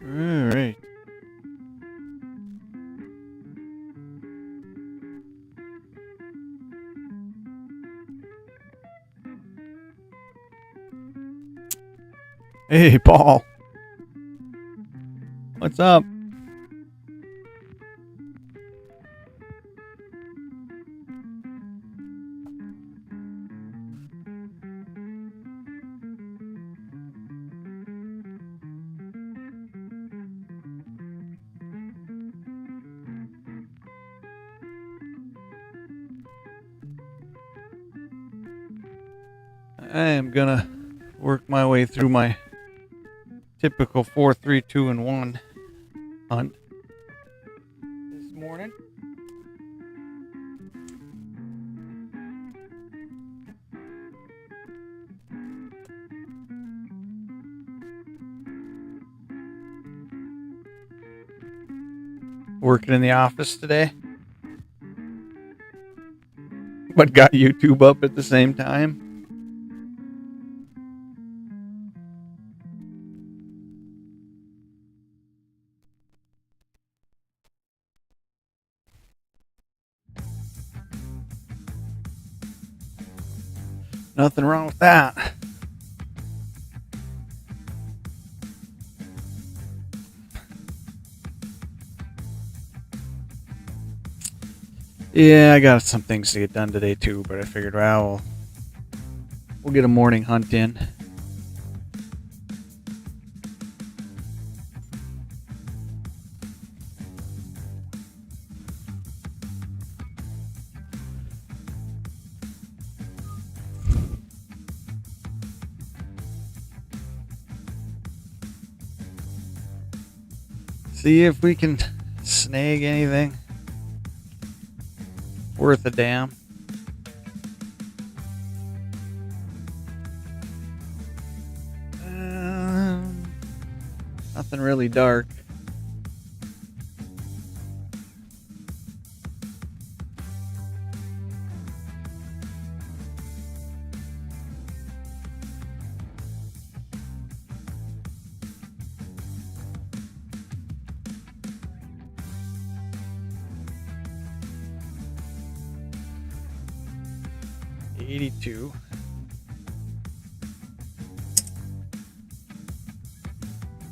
All right. Hey, Paul. What's up? I am gonna work my way through my typical 4, 3, 2, and 1 hunt this morning. Working in the office today, but got YouTube up at the same time. Nothing wrong with that. Yeah, I got some things to get done today too, but I figured, well, we'll get a morning hunt in. See if we can snag anything worth a damn. Nothing really dark. $82.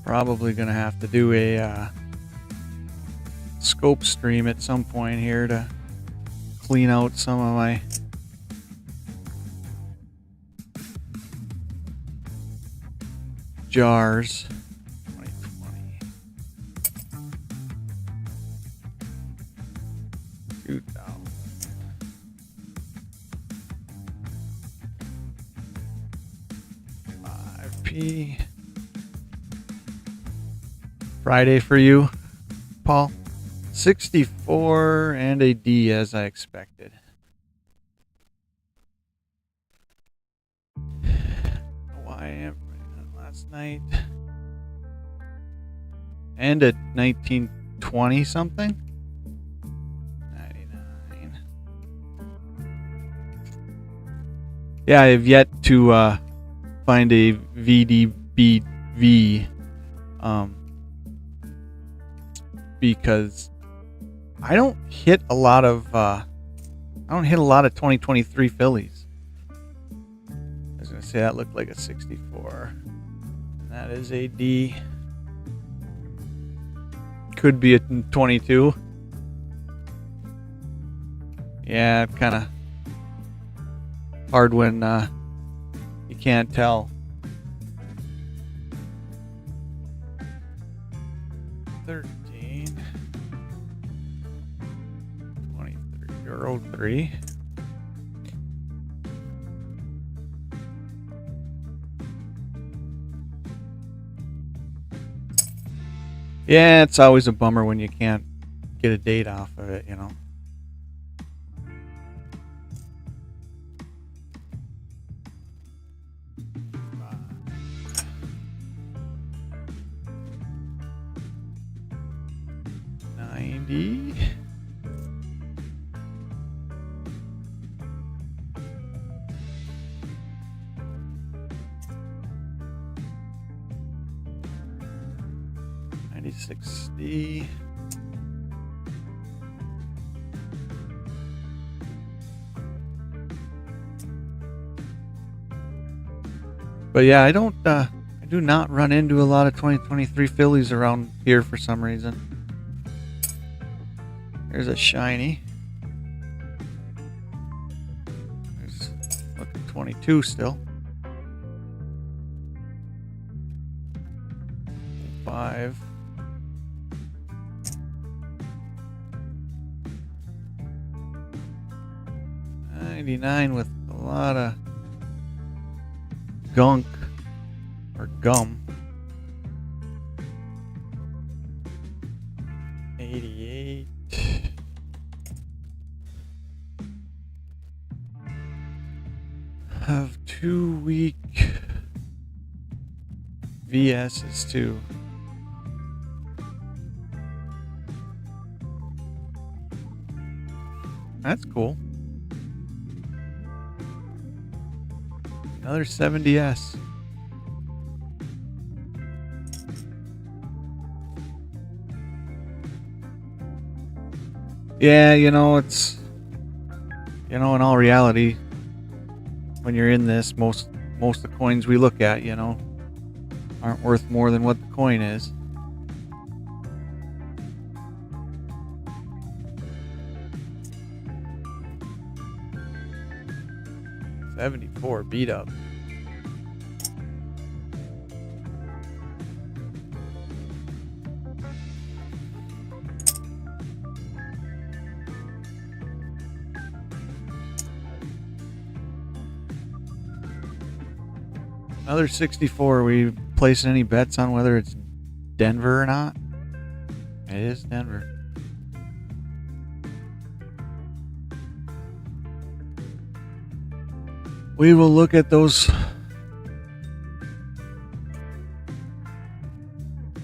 Probably gonna have to do a scope stream at some point here to clean out some of my jars. 2020. 2000. P. Friday for you, Paul. 64 and a D as I expected. Why am last night? And at 1920 something? 99. Yeah, I have yet to find a VDBV because I don't hit a lot of 2023 fillies. I was gonna say that looked like a 64, and that is a D. Could be a 22. Yeah, kind of hard when you can't tell. 13, 23, or 03. Yeah, it's always a bummer when you can't get a date off of it, you know. 9060. But yeah, I do not run into a lot of 2023 fillies around here for some reason. There's a shiny. There's looking 22 still. 5. $99 with a lot of gunk or gum. 88. Have 2-week VSs too. That's cool. Another 70S. Yeah, it's, in all reality, when you're in this, most of the coins we look at, aren't worth more than what the coin is. $74 beat up. Another 64. We placing any bets on whether it's Denver or not? It is Denver. We will look at those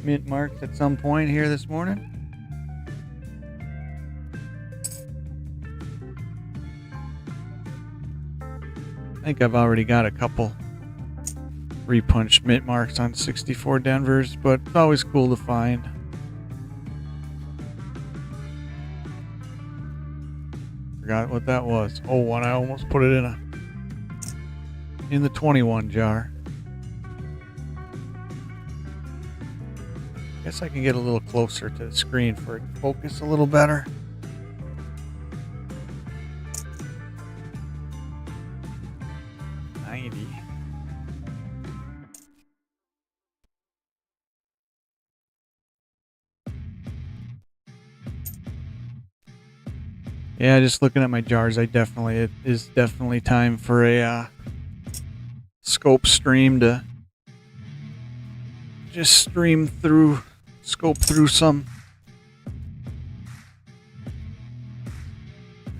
mint marks at some point here this morning. I think I've already got a couple repunched mint marks on 64 Denvers, but it's always cool to find. Forgot what that was. Oh, one, I almost put it in the 21 jar. Guess I can get a little closer to the screen for it to focus a little better. Yeah, just looking at my jars, it is definitely time for a scope stream to just scope through some.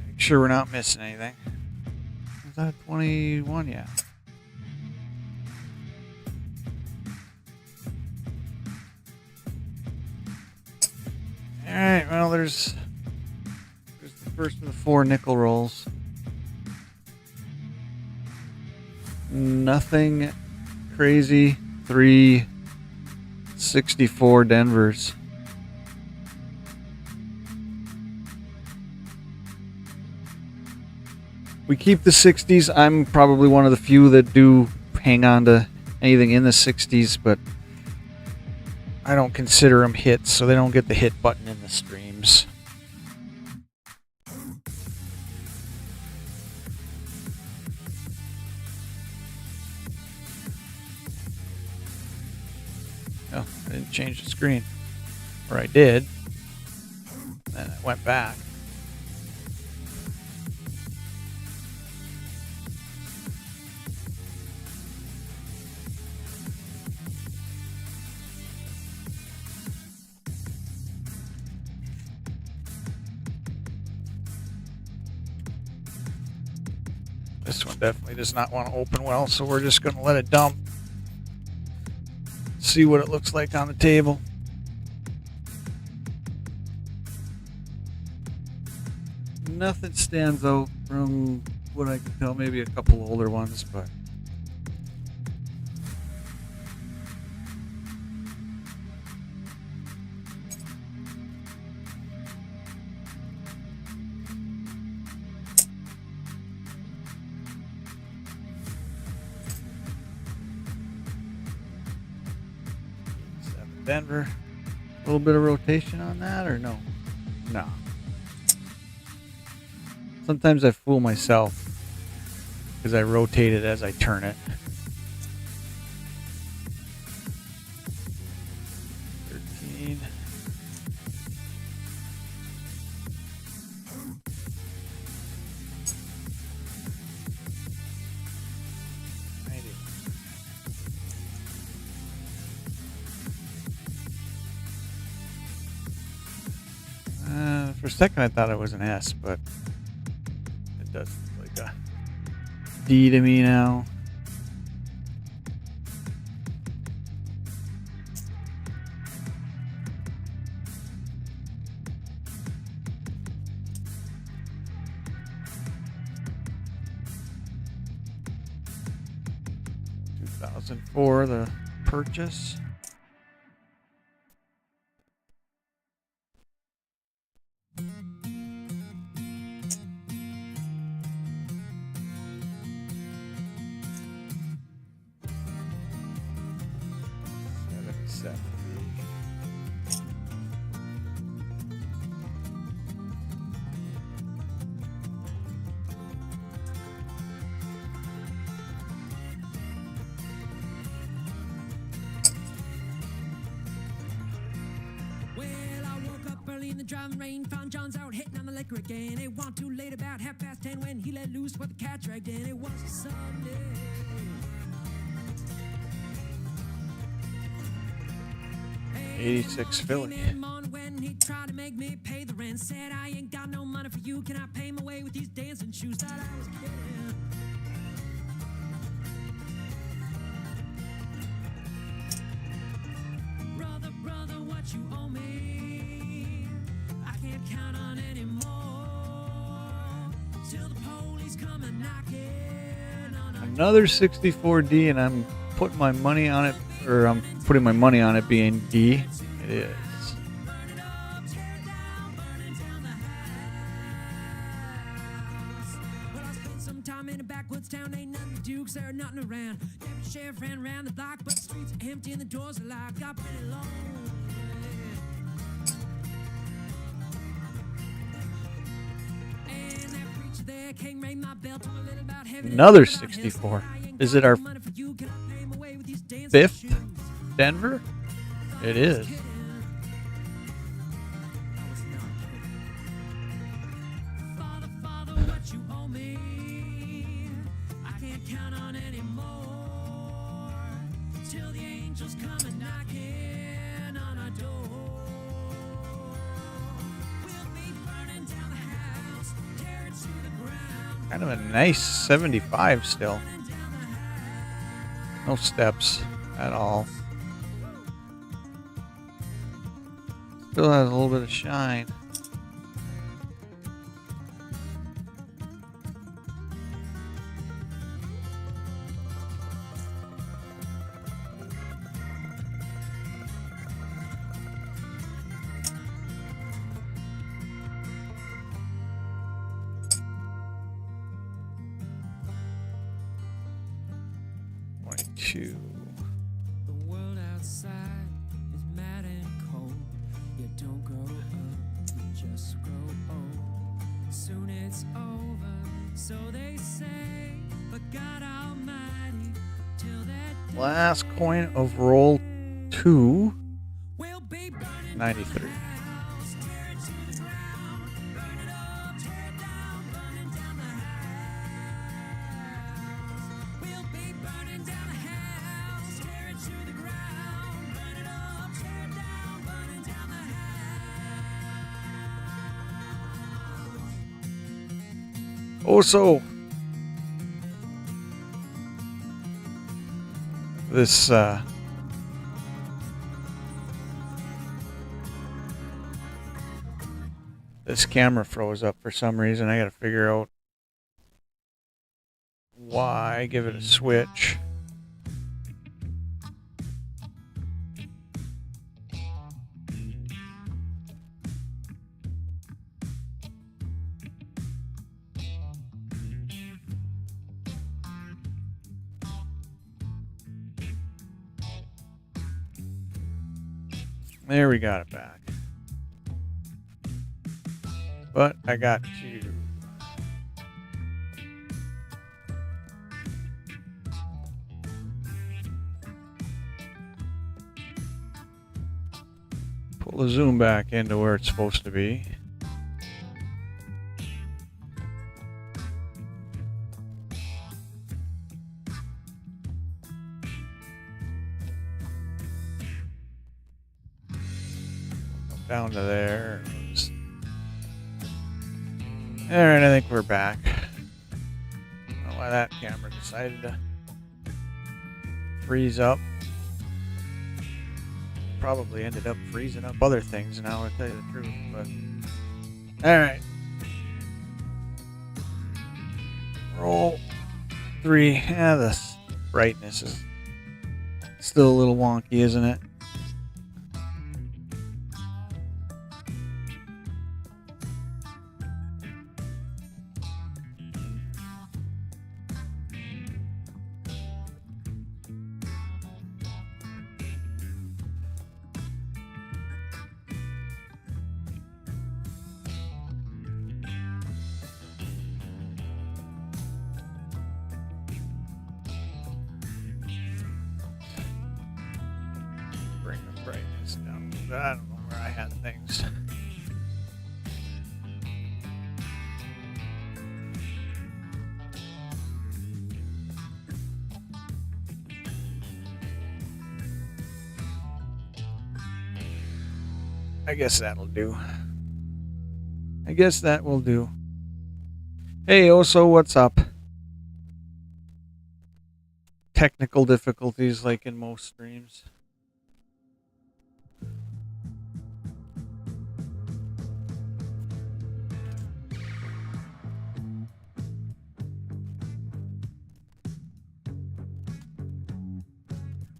Make sure we're not missing anything. Is that a 21? Yeah. Alright, well, there's the first of the 4 nickel rolls. Nothing crazy. 3 64 Denvers. We keep the 60s. I'm probably one of the few that do hang on to anything in the 60s, but I don't consider them hits, so they don't get the hit button in the streams. Oh, I didn't change the screen. Or I did. Then it went back. This one definitely does not want to open well, so we're just going to let it dump. See what it looks like on the table. Nothing stands out from what I can tell. Maybe a couple older ones, but Denver. A little bit of rotation on that, or no? No. Sometimes I fool myself because I rotate it as I turn it. 13. For a second I thought it was an S, but it does look like a D to me now. $2,004 the purchase. Driving rain, found John's out hitting on the liquor again. It wasn't too late, about 10:30 when he let loose what the cat dragged in. It was a Sunday. 86 Philly. When he tried to make me pay the rent, said I ain't got no money for you. Can I pay my way with these dancing shoes? Thought I was kidding. Brother, what you owe me? I can't count on anymore. Till the police come and knocking on another 64D, and I'm putting my money on it, or I'm putting my money on it being D. It is. Well, I spent some time in a backwoods town, ain't nothing to do 'cause there nothing around. Deputy sheriff ran around the block, but the streets are empty and the doors are locked. Got pretty lonely. And that preacher there came ring my bell to a little about heaven. Another 64. Is it our fifth Denver? It is. Father, what you owe me? I can't count on anymore. Till the angels come and knocking on our door. We'll be burning down the house, tear it to the ground. Kind of a nice 75 still. No steps at all. Still has a little bit of shine. The world outside is mad and cold. You don't grow up, you just grow old. Soon it's over, so they say. But God Almighty, till that day, Last coin of roll 2. 93. Also, this this camera froze up for some reason. I gotta figure out why. Give it a switch. There, we got it back. But I got to pull the zoom back into where it's supposed to be. Down to there. Alright, I think we're back. I don't know why that camera decided to freeze up. Probably ended up freezing up other things now, to tell you the truth, but alright. Roll 3. Yeah, the brightness is still a little wonky, isn't it? Bring the brightness down. I don't know where I had things. I guess that'll do. I guess that will do. Hey, Oso, what's up? Technical difficulties like in most streams.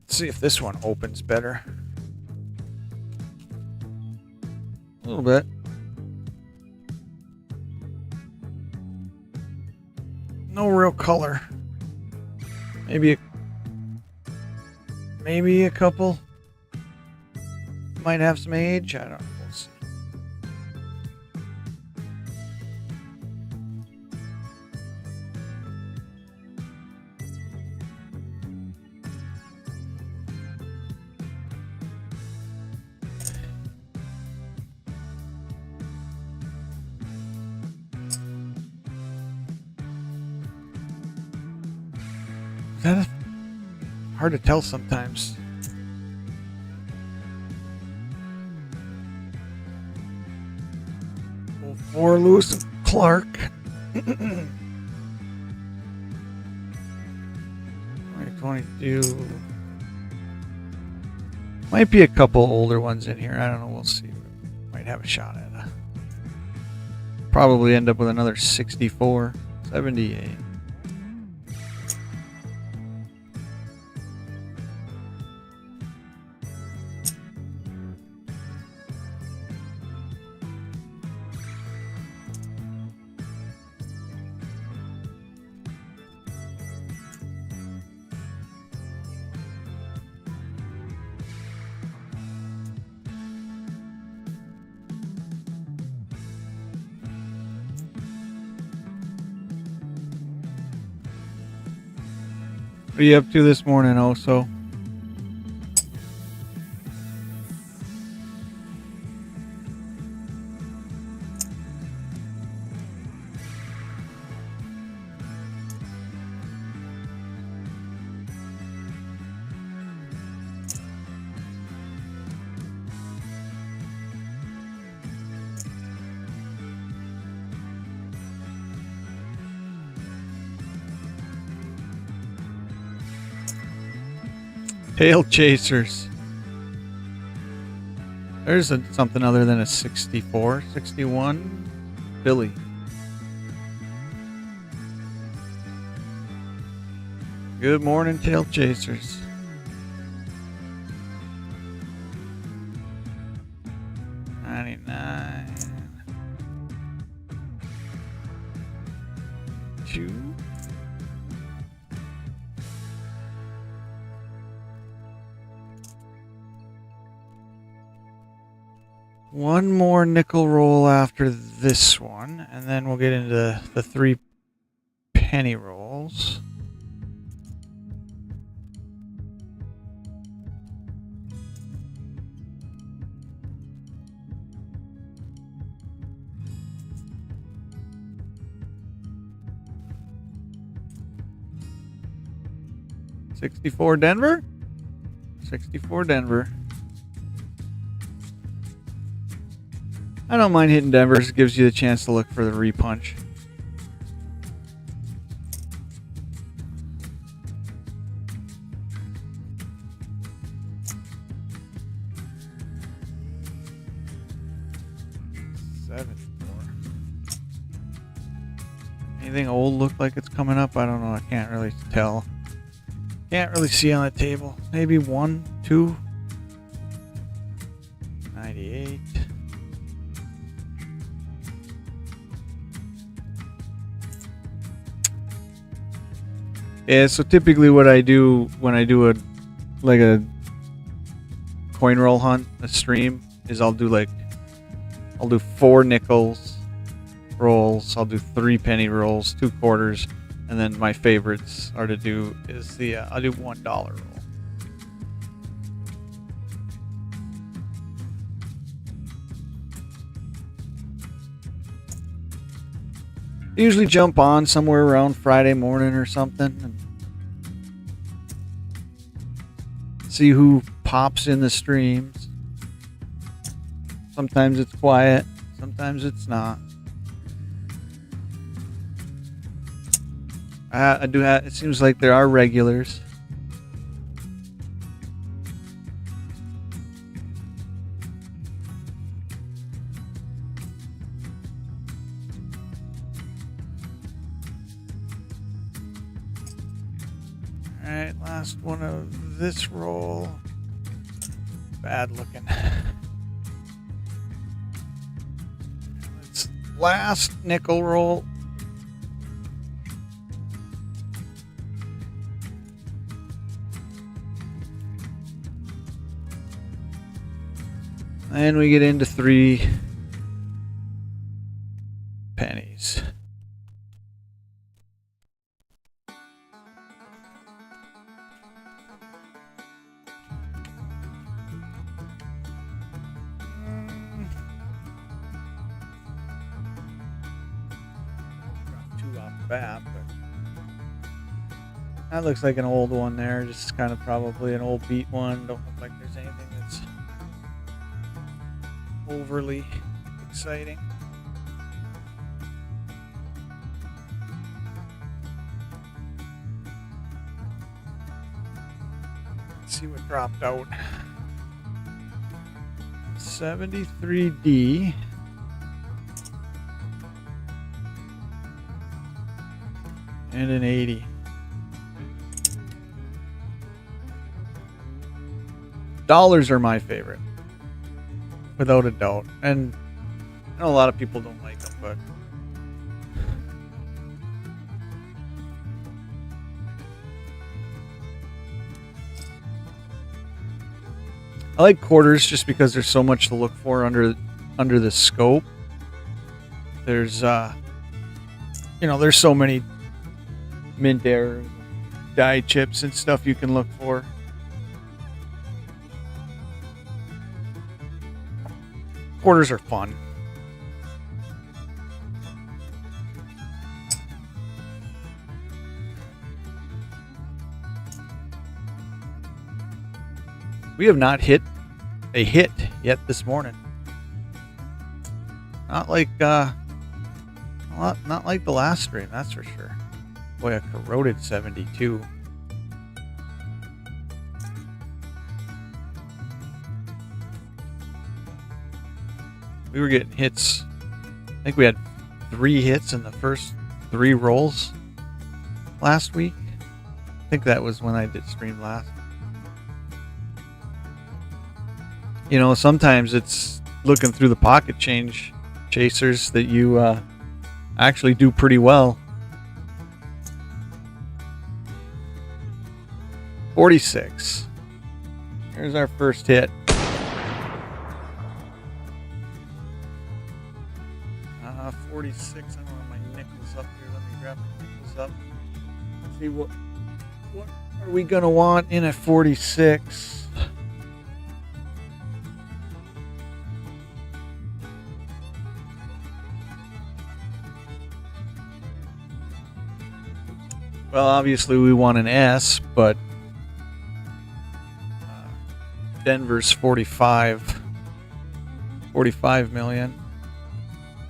Let's see if this one opens better. A little bit. No real color. Maybe a couple. Might have some age. I don't know. We'll see. Hard to tell sometimes. For Lewis and Clark. 2022. Might be a couple older ones in here. I don't know. We'll see. Might have a shot at it. Probably end up with another 64, 78. What are you up to this morning, Oso? Tail chasers. There's something other than a 64, 61. Billy. Good morning, tail chasers. One more nickel roll after this one, and then we'll get into the 3 penny rolls. $64 Denver? 64 Denver. I don't mind hitting Denver. It gives you the chance to look for the repunch. Anything old look like it's coming up? I don't know. I can't really tell. Can't really see on the table. Maybe 1, 2. 98. Yeah, so typically what I do when I do a coin roll hunt, a stream, is I'll do 4 nickels rolls, I'll do 3 penny rolls, 2 quarters, and then my favorites are to do is I'll do $1 roll. Usually jump on somewhere around Friday morning or something and see who pops in the streams. Sometimes it's quiet, sometimes it's not. It seems like there are regulars. Alright, last one of this roll. Bad looking. It's last nickel roll. And we get into 3 pennies. Got 2 off the bat, but that looks like an old one there. Just kind of probably an old beat one. Don't look like there's anything that's overly exciting. Let's see what dropped out. 73D. And an 80. Dollars are my favorite. Without a doubt. And I know a lot of people don't like them, but I like quarters just because there's so much to look for under the scope. There's there's so many mint errors, die chips and stuff you can look for. Quarters are fun. We have not hit a hit yet this morning. Not like not like the last stream, that's for sure. Boy, a corroded 72. We were getting hits. I think we had 3 hits in the first 3 rolls last week. I think that was when I did stream last. You know, sometimes it's looking through the pocket change chasers that you actually do pretty well. 46. Here's our first hit. 46. I don't have my nickels up here. Let me grab my nickels up. See what are we gonna want in at 46? Well, obviously we want an S, but Denver's 45 million.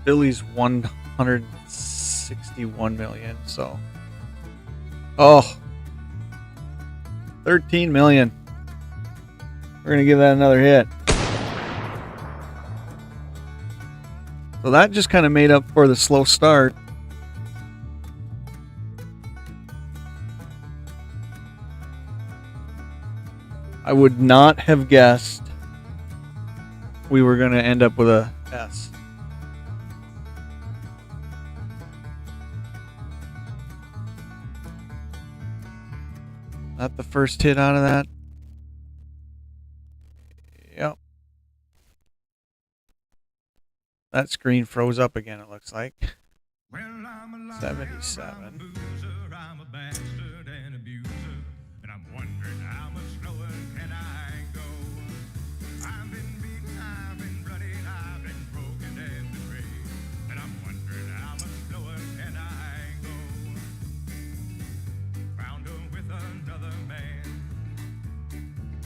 Philly's 161 million. So, 13 million. We're gonna give that another hit. So that just kind of made up for the slow start. I would not have guessed we were going to end up with a S. Not the first hit out of that. Yep. That screen froze up again, it looks like. 77.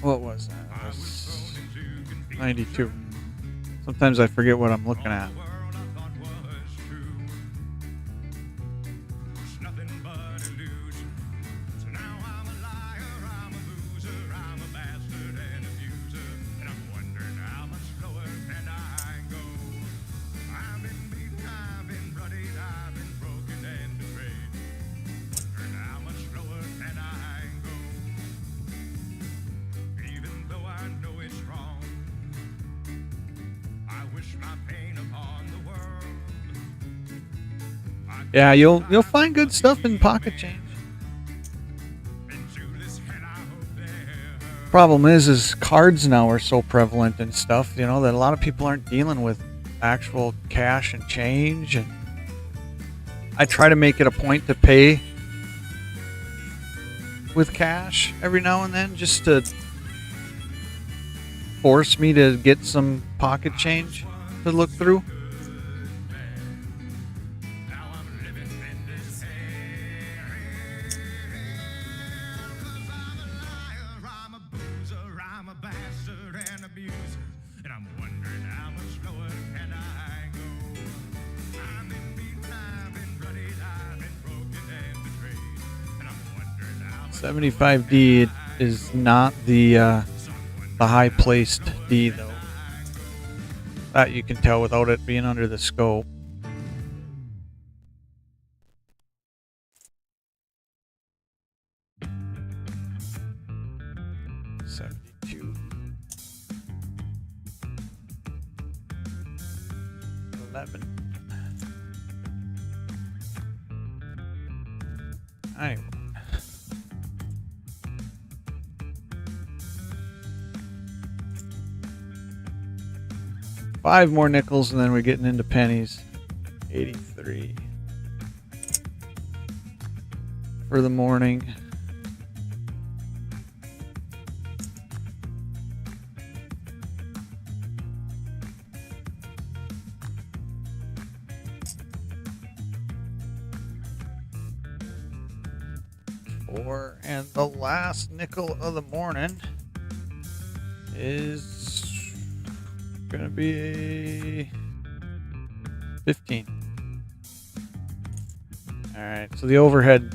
What was that? It was 92. Sometimes I forget what I'm looking at. Yeah, you'll find good stuff in pocket change. Problem is cards now are so prevalent and stuff, that a lot of people aren't dealing with actual cash and change. And I try to make it a point to pay with cash every now and then, just to force me to get some pocket change to look through. $75D is not the high placed D though. That you can tell without it being under the scope. $72. 11. Alright. Five more nickels and then we're getting into pennies. 83 for the morning. Four, and the last nickel of the morning is gonna be 15. All right, so the overhead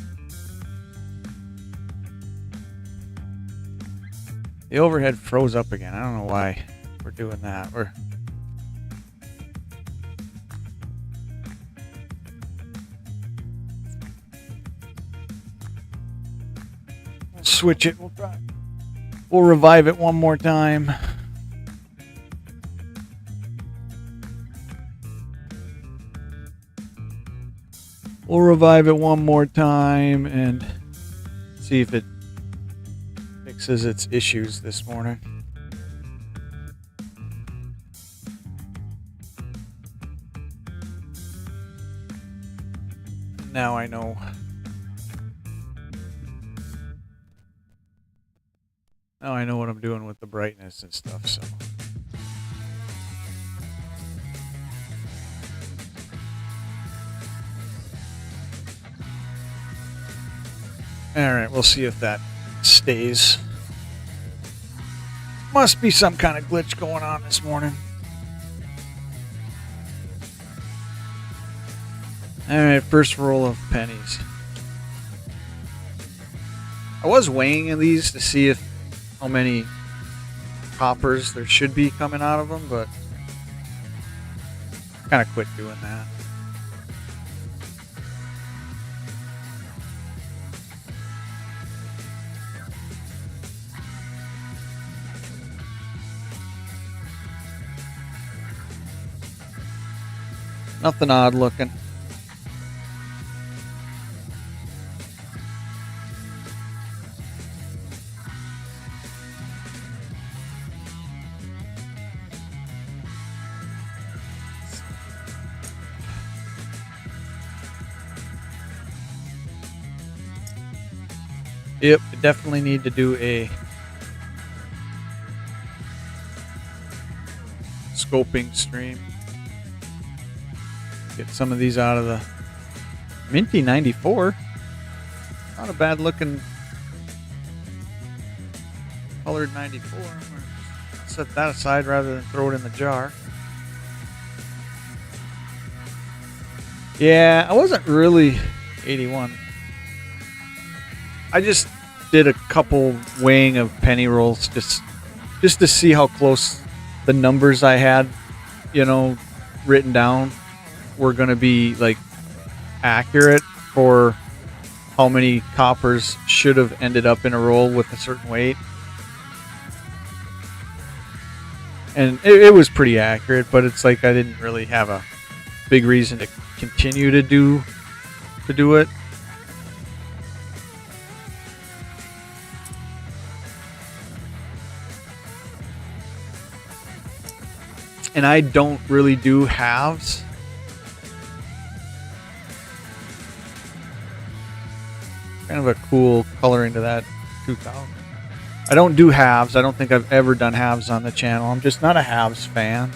froze up again. I don't know why we're doing that. We'll switch it. We'll revive it one more time. We'll revive it one more time and see if it fixes its issues this morning. Now I know. Now I know what I'm doing with the brightness and stuff, so. Alright, we'll see if that stays. Must be some kind of glitch going on this morning. Alright, first roll of pennies. I was weighing these to see if how many coppers there should be coming out of them, but kind of quit doing that. Nothing odd looking. Yep, definitely need to do a scoping stream. Get some of these out of the Minty 94. Not a bad looking colored 94. Set that aside rather than throw it in the jar. Yeah, I wasn't really 81. I just did a couple weighing of penny rolls just to see how close the numbers I had, written down were going to be like accurate for how many coppers should have ended up in a roll with a certain weight. And it was pretty accurate, but it's like I didn't really have a big reason to continue to do it. And I don't really do halves. Kind of a cool coloring to that 2000. I don't do halves. I don't think I've ever done halves on the channel. I'm just not a halves fan.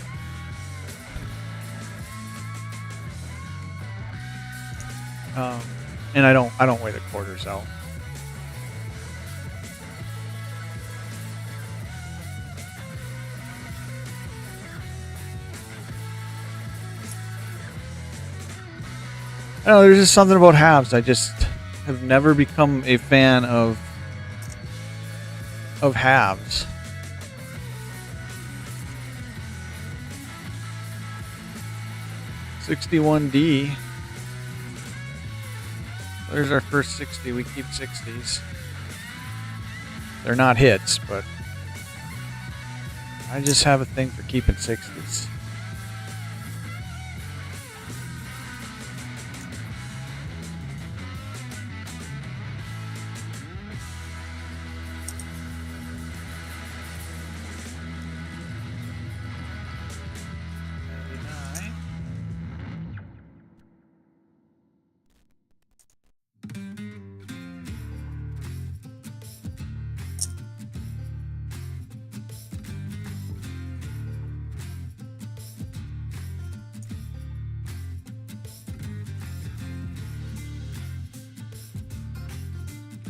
And I don't weigh the quarters out. I don't know, there's just something about halves. I just have never become a fan of halves. $61D. There's our first 60. We keep 60s. They're not hits, but I just have a thing for keeping 60s.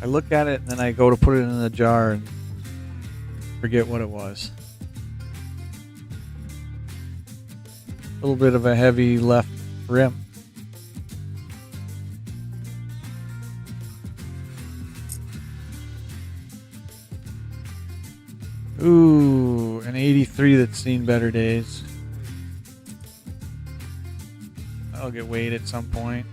I look at it and then I go to put it in the jar and forget what it was. A little bit of a heavy left rim. Ooh, an 83 that's seen better days. That'll get weighed at some point.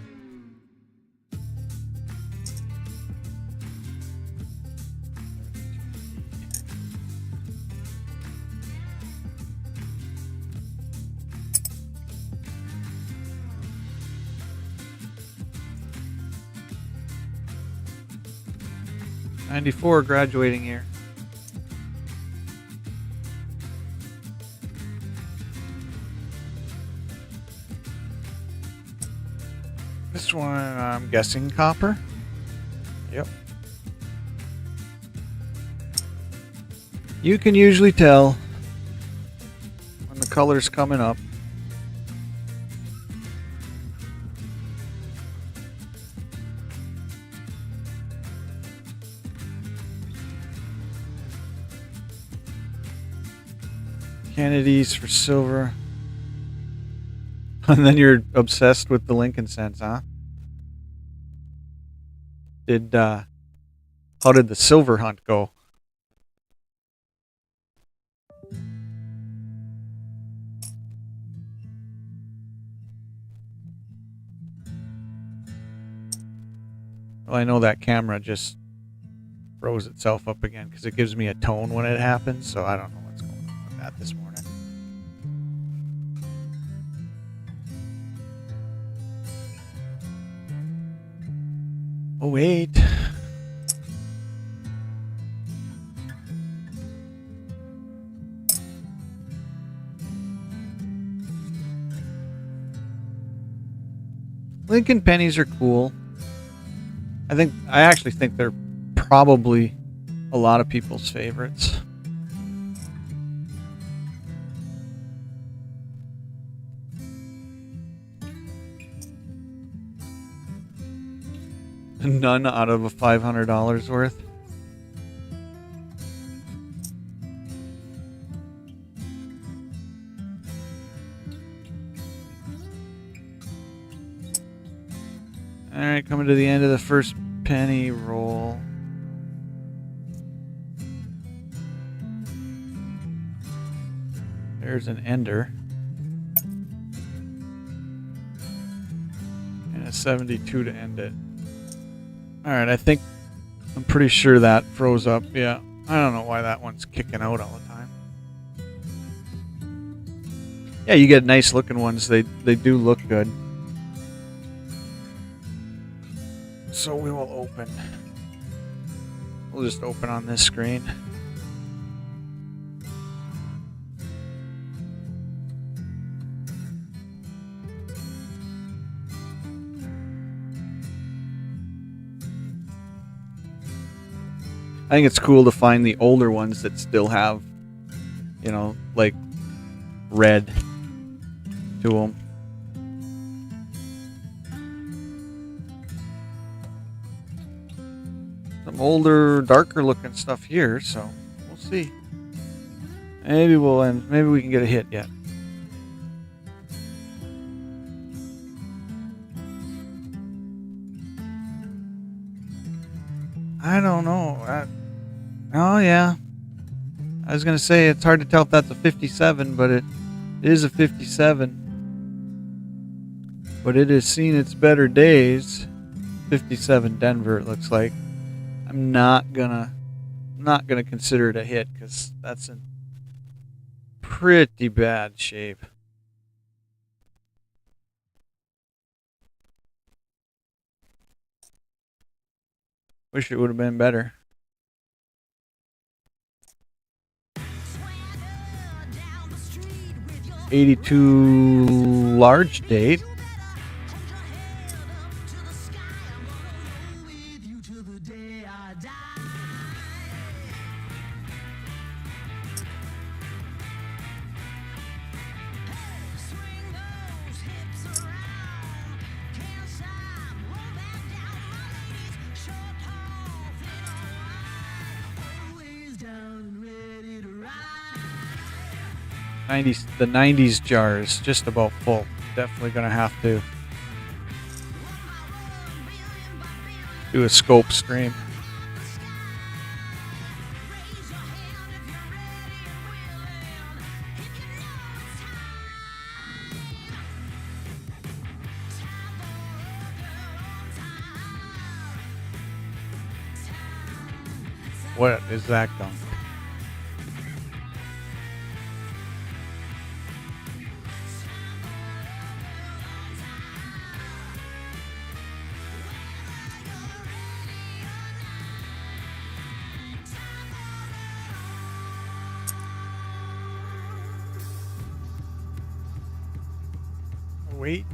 '94 graduating year. This one, I'm guessing copper. Yep. You can usually tell when the color's coming up. Kennedy's for silver. And then you're obsessed with the Lincoln cents, huh? How did the silver hunt go? Well, I know that camera just froze itself up again because it gives me a tone when it happens, so I don't know what's going on with that this morning. Oh, wait. Lincoln pennies are cool. I actually think they're probably a lot of people's favorites. None out of a $500 worth. Alright, coming to the end of the first penny roll. There's an ender. And a 72 to end it. Alright, I'm pretty sure that froze up. Yeah, I don't know why that one's kicking out all the time. Yeah, you get nice looking ones. They do look good. So we will open. We'll just open on this screen. I think it's cool to find the older ones that still have, you know, like red to them. Some older, darker looking stuff here, so we'll see. Maybe we can get a hit yet. I don't know. Oh yeah. I was gonna say it's hard to tell if that's a 57, but it is a 57. But it has seen its better days. 57 Denver, it looks like. I'm not gonna consider it a hit because that's in pretty bad shape. Wish it would have been better. 82 large date. The 90s jar is just about full. Definitely gonna have to do a scope stream. What is that gunk? Wait.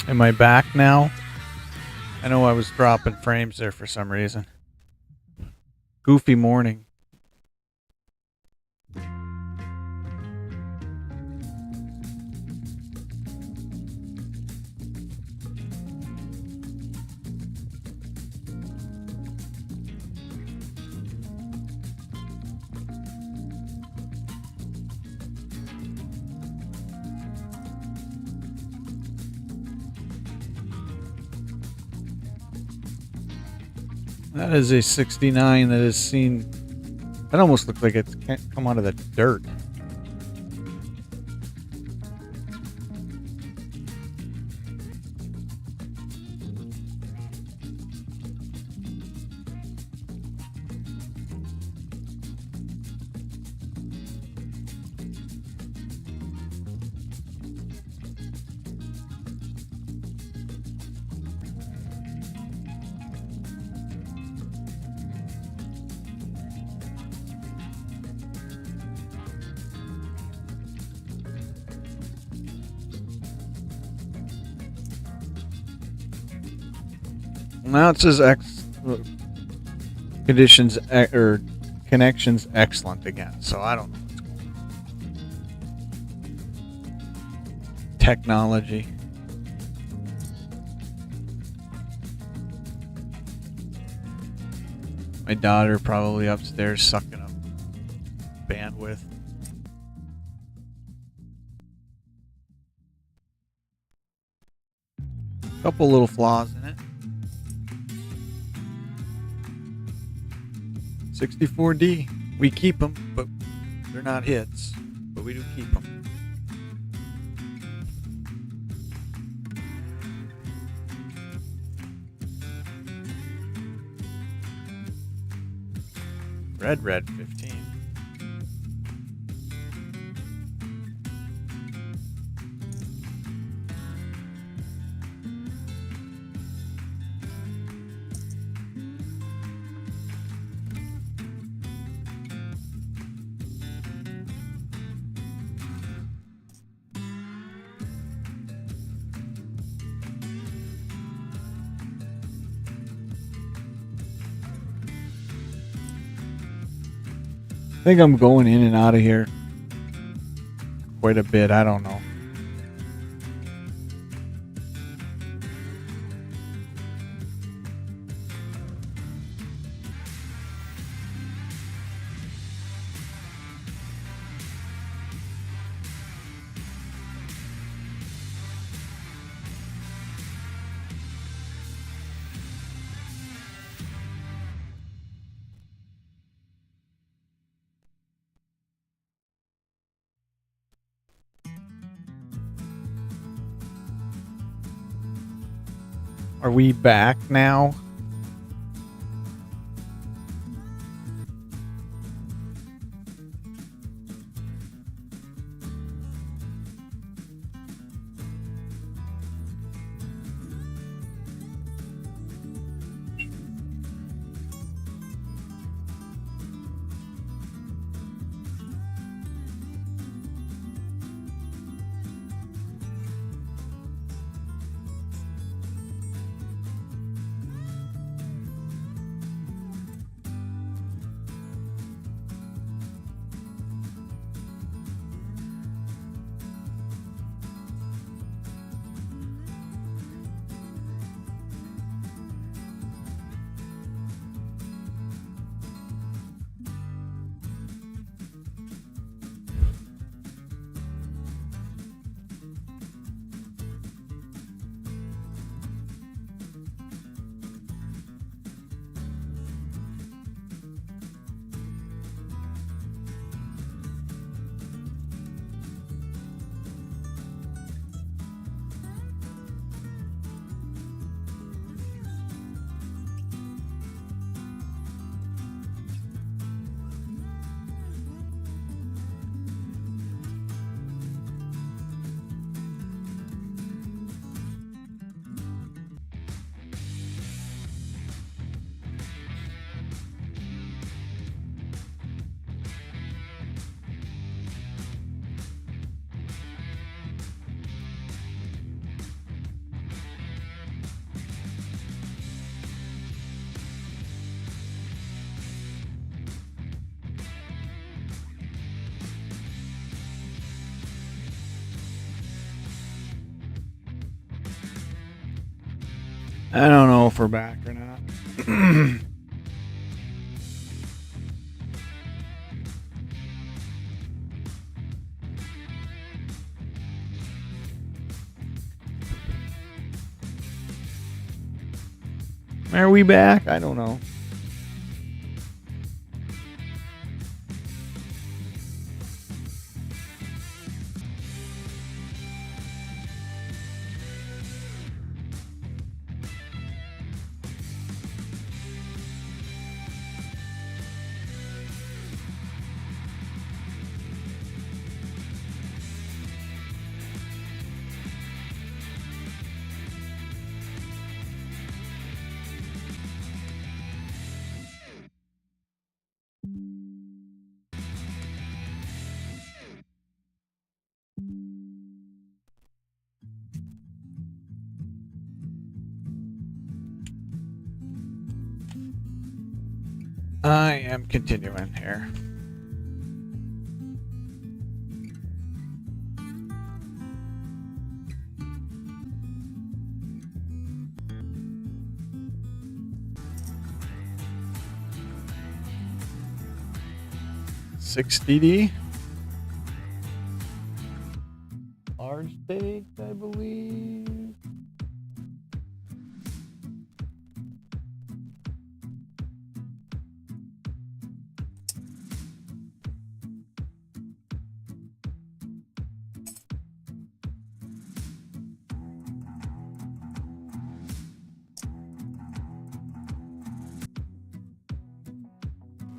Am I back now? I know I was dropping frames there for some reason. Goofy morning. That is a 69 that is seen. That almost looks like it can't come out of the dirt. Now it says conditions or connections excellent again, so I don't know what's going on. Technology. My daughter probably upstairs sucking up bandwidth. Couple little flaws in it. 64D. We keep them, but they're not hits. But we do keep them. Red 15. I think I'm going in and out of here quite a bit. I don't know. Are we back now? I don't know if we're back or not. Are we back? I don't know. I am continuing here. $60D. Large date, I believe.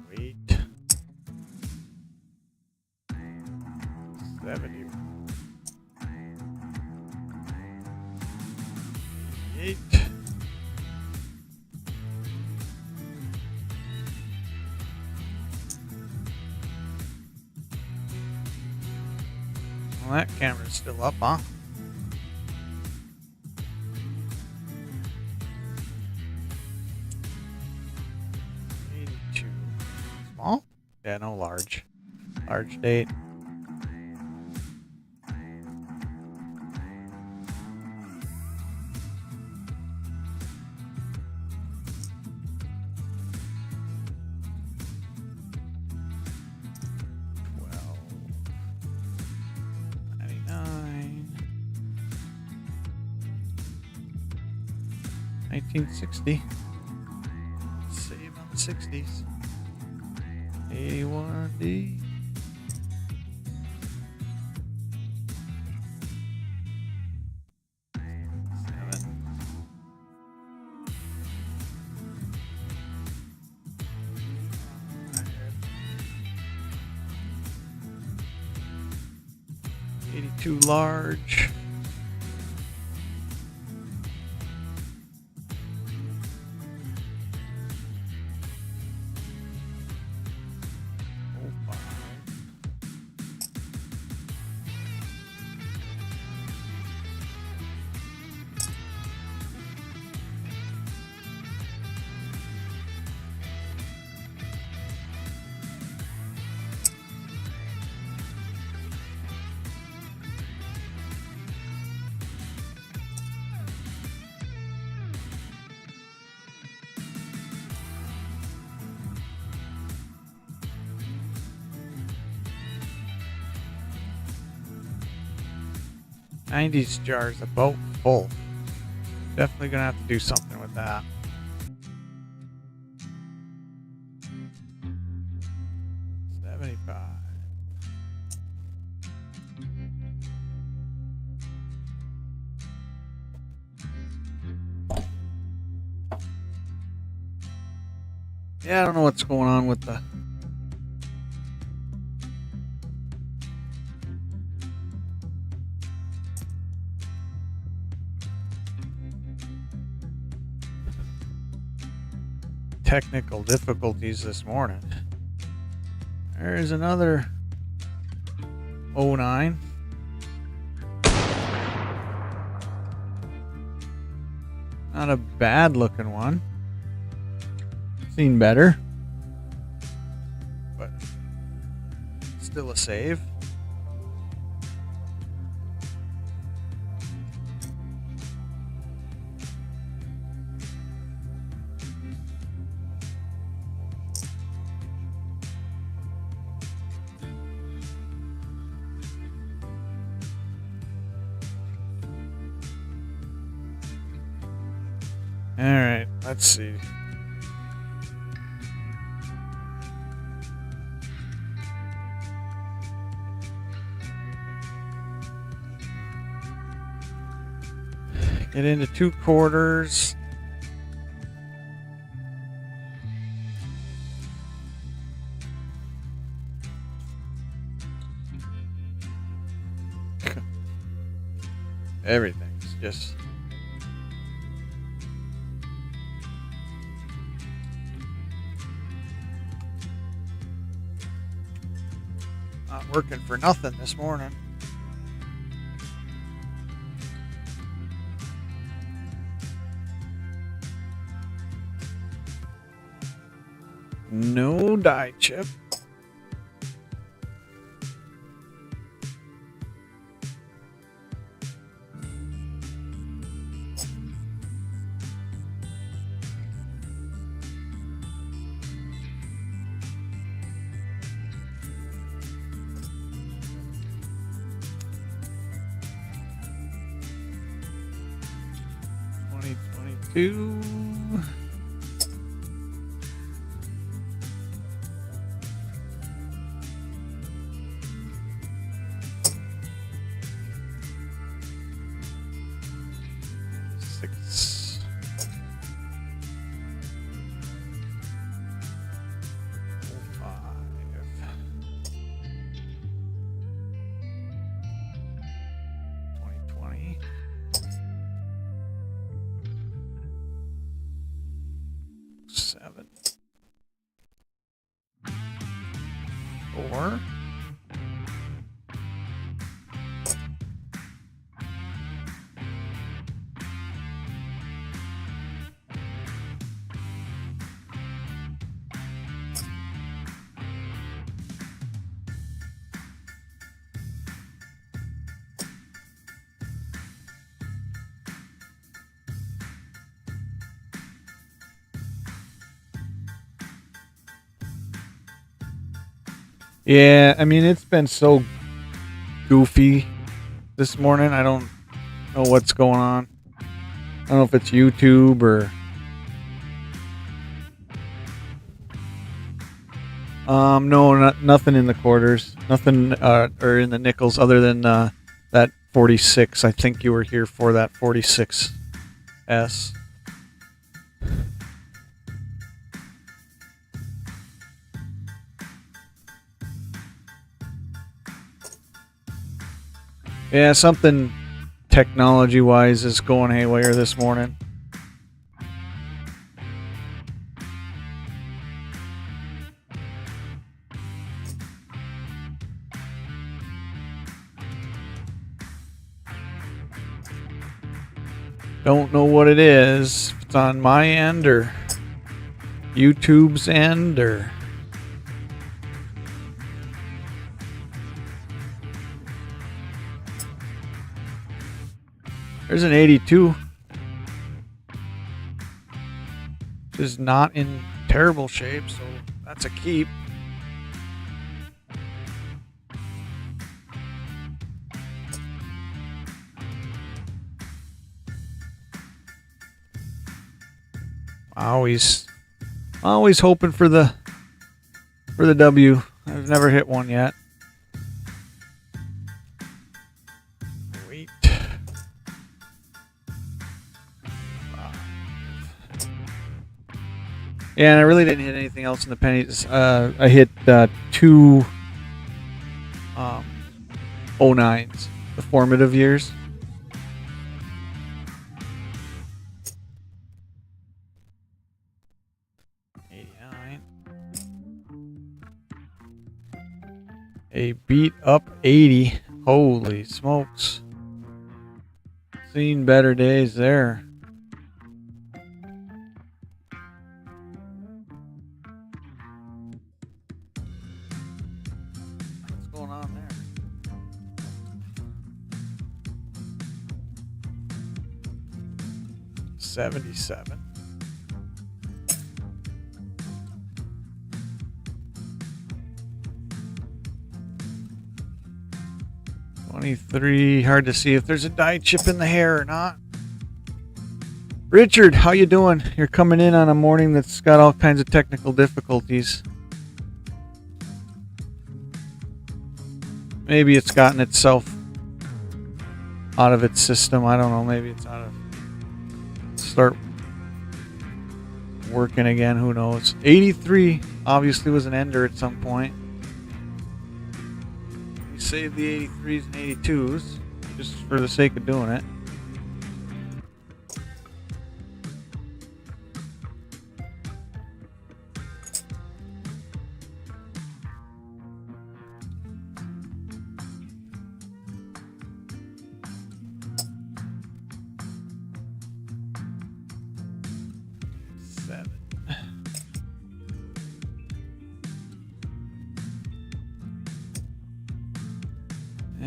Wait. 70. 8. Well, that camera's still up, huh? Small? Yeah, no large. Large date. $19.60. Save on the 60s. 81D. $82 large. '90s jars about full. Definitely gonna have to do something with that. $75. Yeah, I don't know what's going on with the technical difficulties this morning. There's another 09. Not a bad looking one. Seen better. But still a save. All right, let's see. Get into 2/4. Everything's just not working for nothing this morning. No die chip. Two. Six. Five. 2020. 7. 4. Yeah, I mean, it's been so goofy this morning. I don't know what's going on. I don't know if it's YouTube or... no, nothing in the quarters. Nothing or in the nickels other than that 46. I think you were here for that 46S. Yeah, something technology-wise is going haywire this morning. Don't know what it is. If it's on my end or YouTube's end or... There's an 82. Which is not in terrible shape, so that's a keep. Always hoping for the W. I've never hit one yet. Wait. Yeah, and I really didn't hit anything else in the pennies. I hit 2 09s, the formative years. A beat up 80. Holy smokes. Seen better days there. What's going on there? $77. $23. Hard to see if there's a die chip in the hair or not. Richard, how you doing? You're coming in on a morning that's got all kinds of technical difficulties. Maybe it's gotten itself out of its system. I don't know. Maybe it's out of... Start working again. Who knows? 83 obviously was an ender at some point. We saved the 83s and 82s just for the sake of doing it.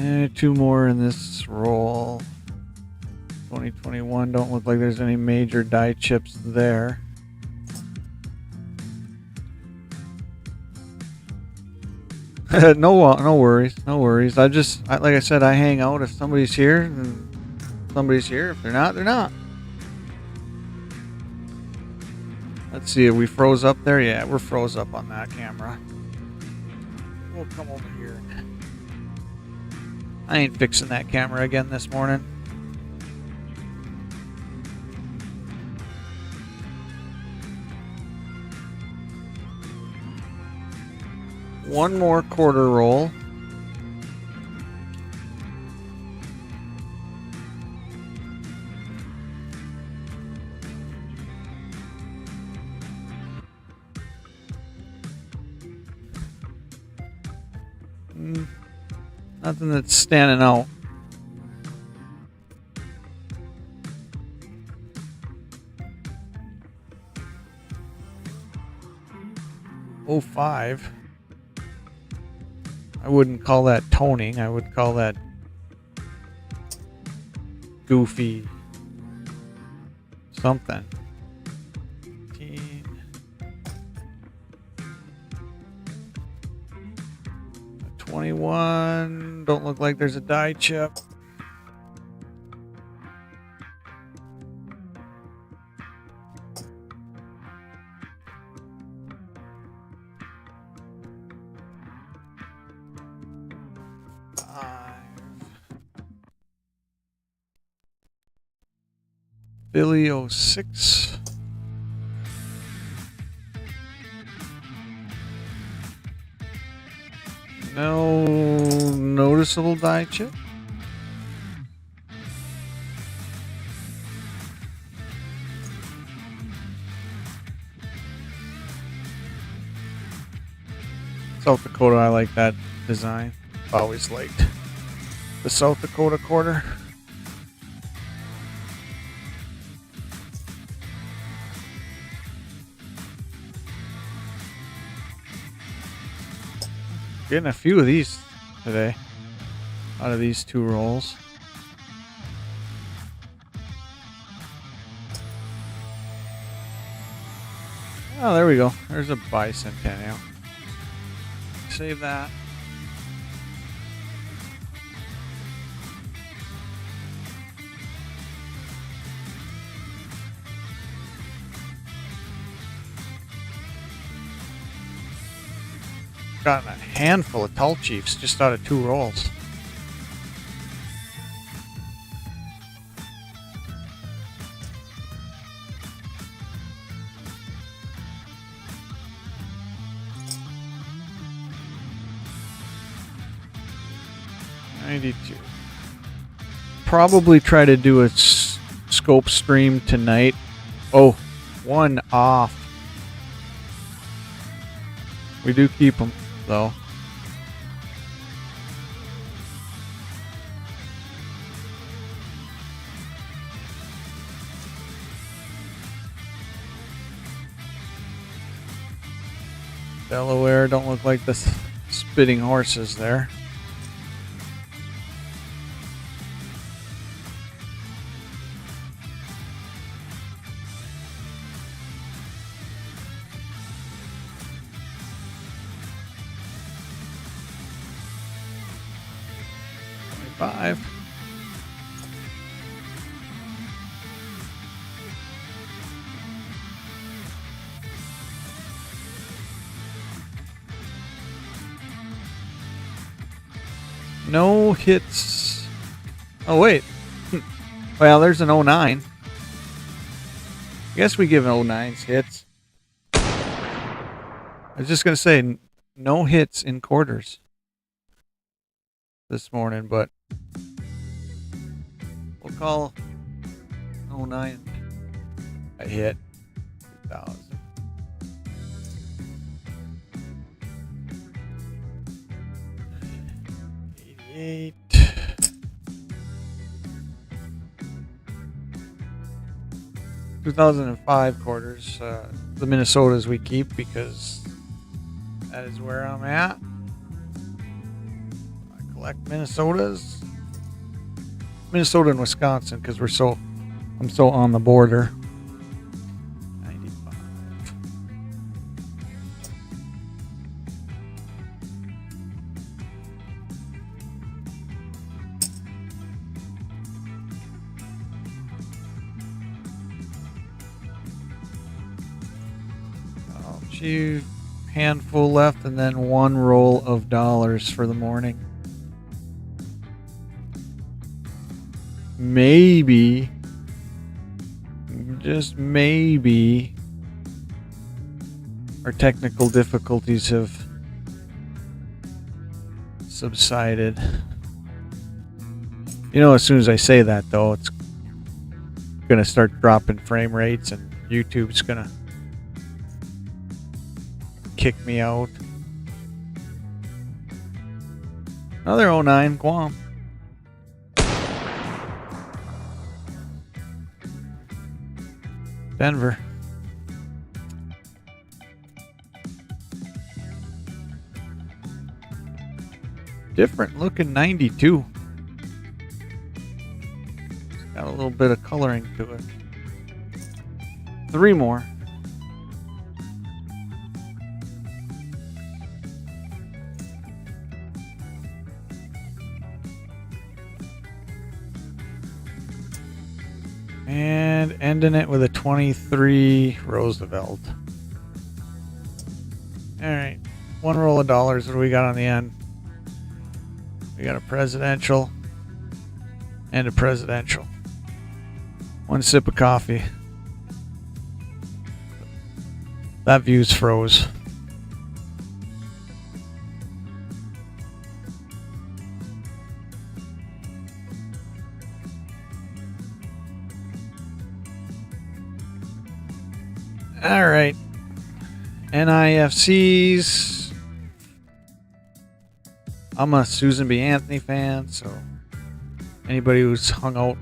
And 2 more in this roll. 2021, don't look like there's any major die chips there. No worries, no worries. Like I said, I hang out. If somebody's here, then somebody's here. If they're not, they're not. Let's see, are we froze up there? Yeah, we're froze up on that camera. We'll come over here. I ain't fixing that camera again this morning. One more quarter roll. Nothing that's standing out. Oh, 05. I wouldn't call that toning. I would call that goofy something. 21. Don't look like there's a die chip. Billy 06. No noticeable die chip. South Dakota, I like that design. Always liked the South Dakota quarter. Getting a few of these today out of these 2 rolls. Oh, there we go. There's a bicentennial. Save that. Gotten a handful of tall chiefs just out of 2 rolls. Probably try to do a scope stream tonight. Oh, 1 off. We do keep them though. Delaware, don't look like the spitting horses there. No hits. Oh, wait. Well, there's an 09. I guess we give 09s hits. I was just going to say no hits in quarters this morning, but we'll call 09 a hit. 2000. 88. 2005 quarters. The Minnesotas we keep because that is where I'm at. I collect Minnesotas. Minnesota and Wisconsin because I'm so on the border. 95. Few handful left and then one roll of dollars for the morning. Maybe, just maybe, our technical difficulties have subsided. You know, as soon as I say that though, it's gonna start dropping frame rates and YouTube's gonna kick me out. Another 09 Guam. Denver. Different looking 92. It's got a little bit of coloring to it. 3 more. And ending it with a 23 Roosevelt. Alright. One roll of dollars. What do we got on the end? We got a presidential and a presidential. One sip of coffee. That view's froze. All right. NIFCs. I'm a Susan B. Anthony fan, so anybody who's hung out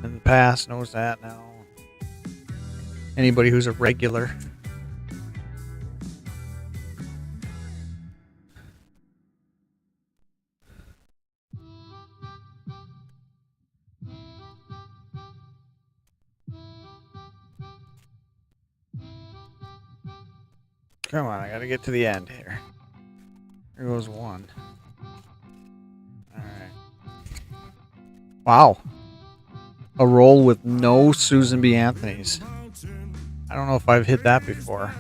in the past knows that now. Anybody who's a regular. Come on, I gotta get to the end here. Here goes one. Alright. Wow. A roll with no Susan B. Anthony's. I don't know if I've hit that before.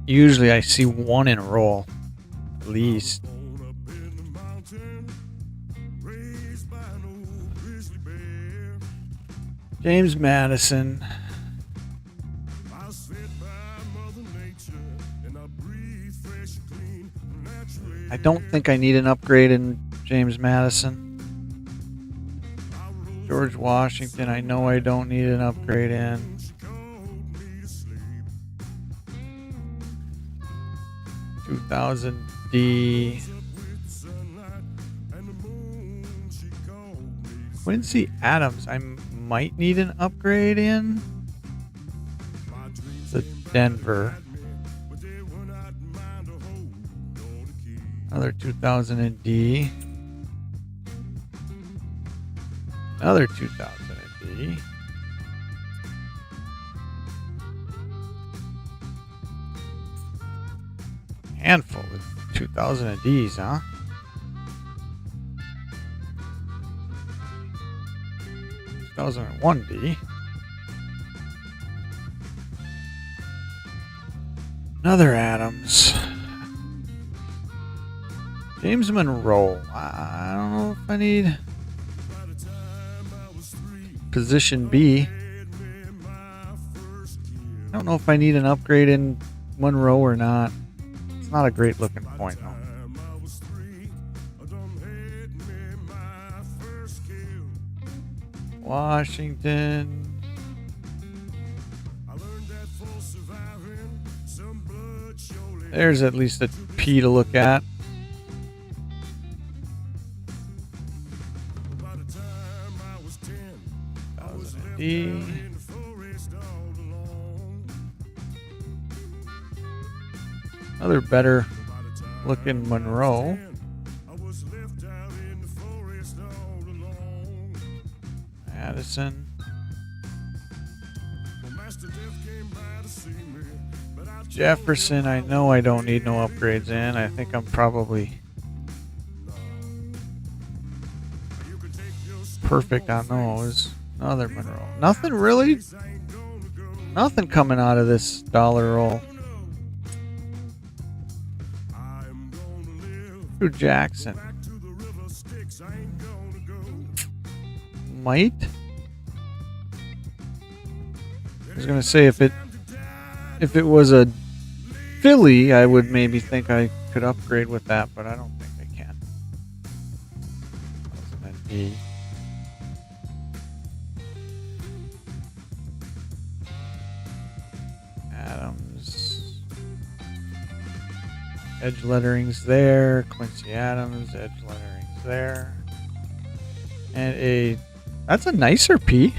Usually I see one in a roll. At least. James Madison. I don't think I need an upgrade in James Madison. George Washington, I know I don't need an upgrade in. $2,000 D. Quincy Adams, I might need an upgrade in. The Denver. Another 2000 D. Another 2000 D. Handful of 2000 Ds, huh? $1,001 D. Another Adams. James Monroe. I don't know if I need position B. I don't know if I need an upgrade in Monroe or not. It's not a great looking point though. Washington. There's at least a P to look at. D. Another better looking Monroe. Madison. Jefferson, I know I don't need no upgrades in. I think I'm probably perfect on those. Another Monroe. Nothing really. Nothing coming out of this dollar roll. Drew Jackson. Might. I was gonna say if it was a Philly, I would maybe think I could upgrade with that, but I don't think I can. E. Adams. Edge lettering's there. Quincy Adams, edge lettering's there. And that's a nicer P.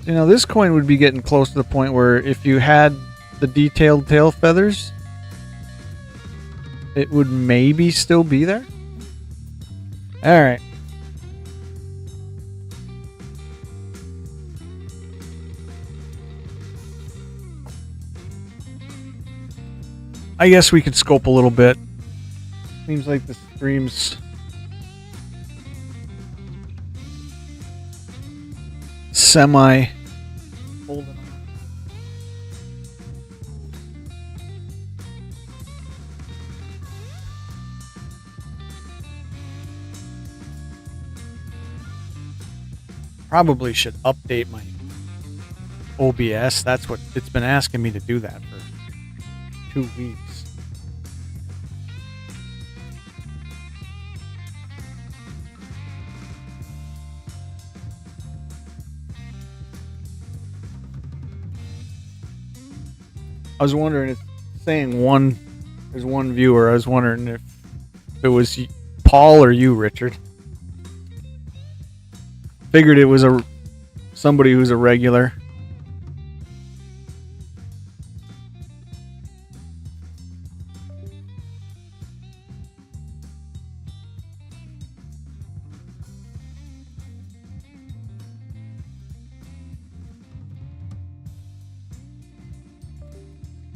You know, this coin would be getting close to the point where if you had the detailed tail feathers, it would maybe still be there. All right. I guess we could scope a little bit. Seems like the stream's semi holding on. Probably should update my OBS. That's what it's been asking me to do that for 2 weeks. I was wondering if there's one viewer. I was wondering if it was Paul or you, Richard. Figured it was somebody who's a regular.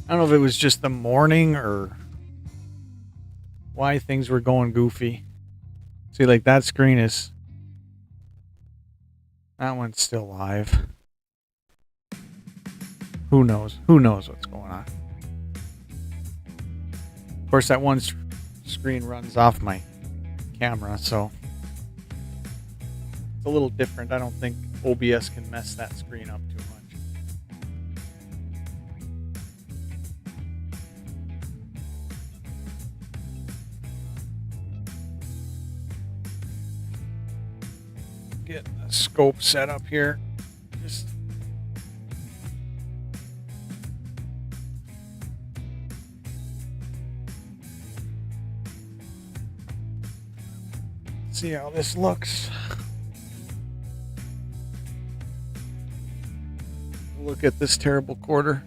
I don't know if it was just the morning or why things were going goofy. See, like that screen is... That one's still live. Who knows? Who knows what's going on? Of course, that one screen runs off my camera, so it's a little different. I don't think OBS can mess that screen up too much. Get the scope set up here. Just see how this looks. Look at this terrible quarter.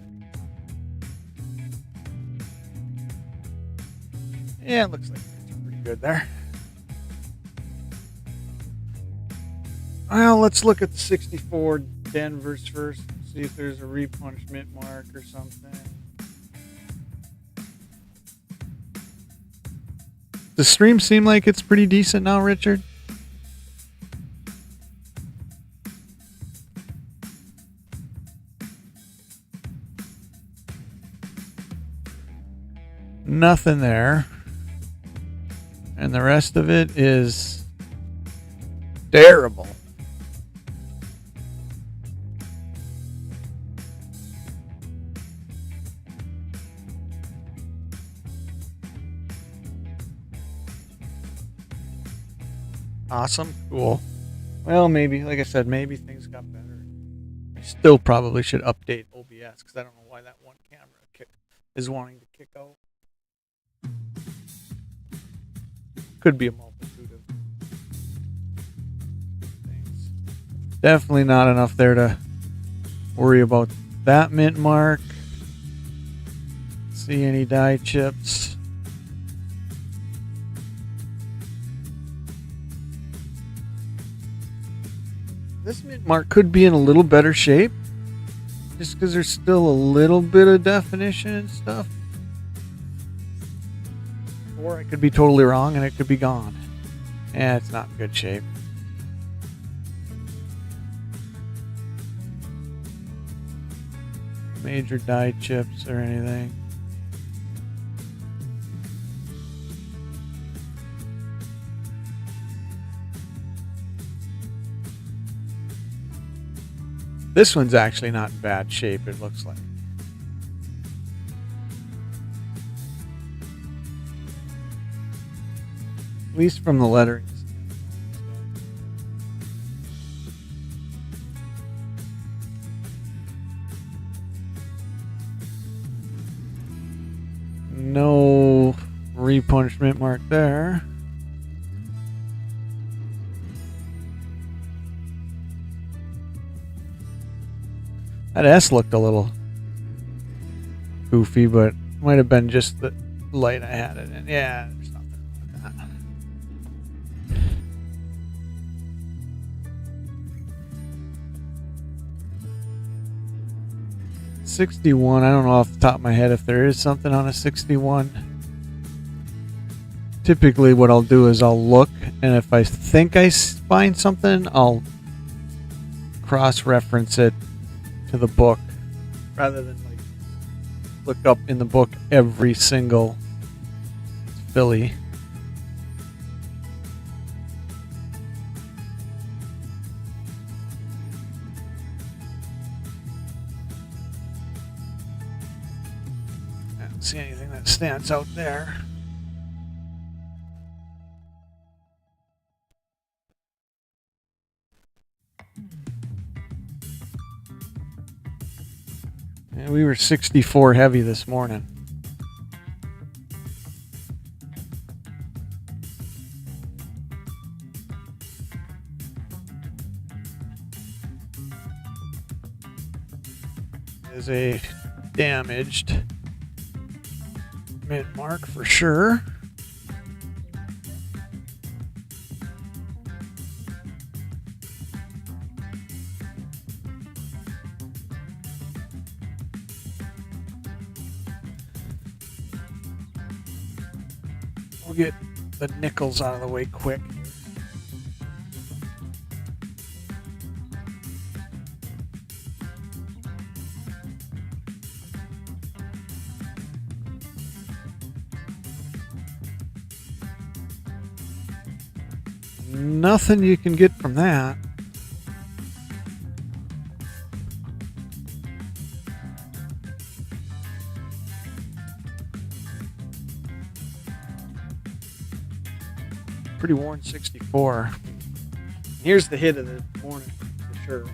Yeah, it looks like it's pretty good there. Well, let's look at the 64 Denvers first. See if there's a repunishment mark or something. Does the stream seem like it's pretty decent now, Richard? nothing there. And the rest of it is terrible. Awesome. Cool. Well, maybe, like I said, maybe things got better. I still probably should update OBS because I don't know why that one camera is wanting to kick out. Could be a multitude of things. Definitely not enough there to worry about that mint mark. See any die chips? This mint mark could be in a little better shape, just because there's still a little bit of definition and stuff. Or I could be totally wrong and it could be gone. Yeah, it's not in good shape. Major die chips or anything. This one's actually not in bad shape, it looks like. At least from the lettering. No repunched mint mark there. That S looked a little goofy, but might have been just the light I had it in. Yeah, there's nothing wrong with that. 61. I don't know off the top of my head if there is something on a 61. Typically what I'll do is I'll look, and if I think I find something, I'll cross-reference it to the book rather than like look up in the book every single filly. I don't see anything that stands out there. And we were 64 heavy this morning. Is a damaged mint mark for sure. We'll get the nickels out of the way quick. Nothing you can get from that. Pretty worn 64. Here's the hit of the morning for sure.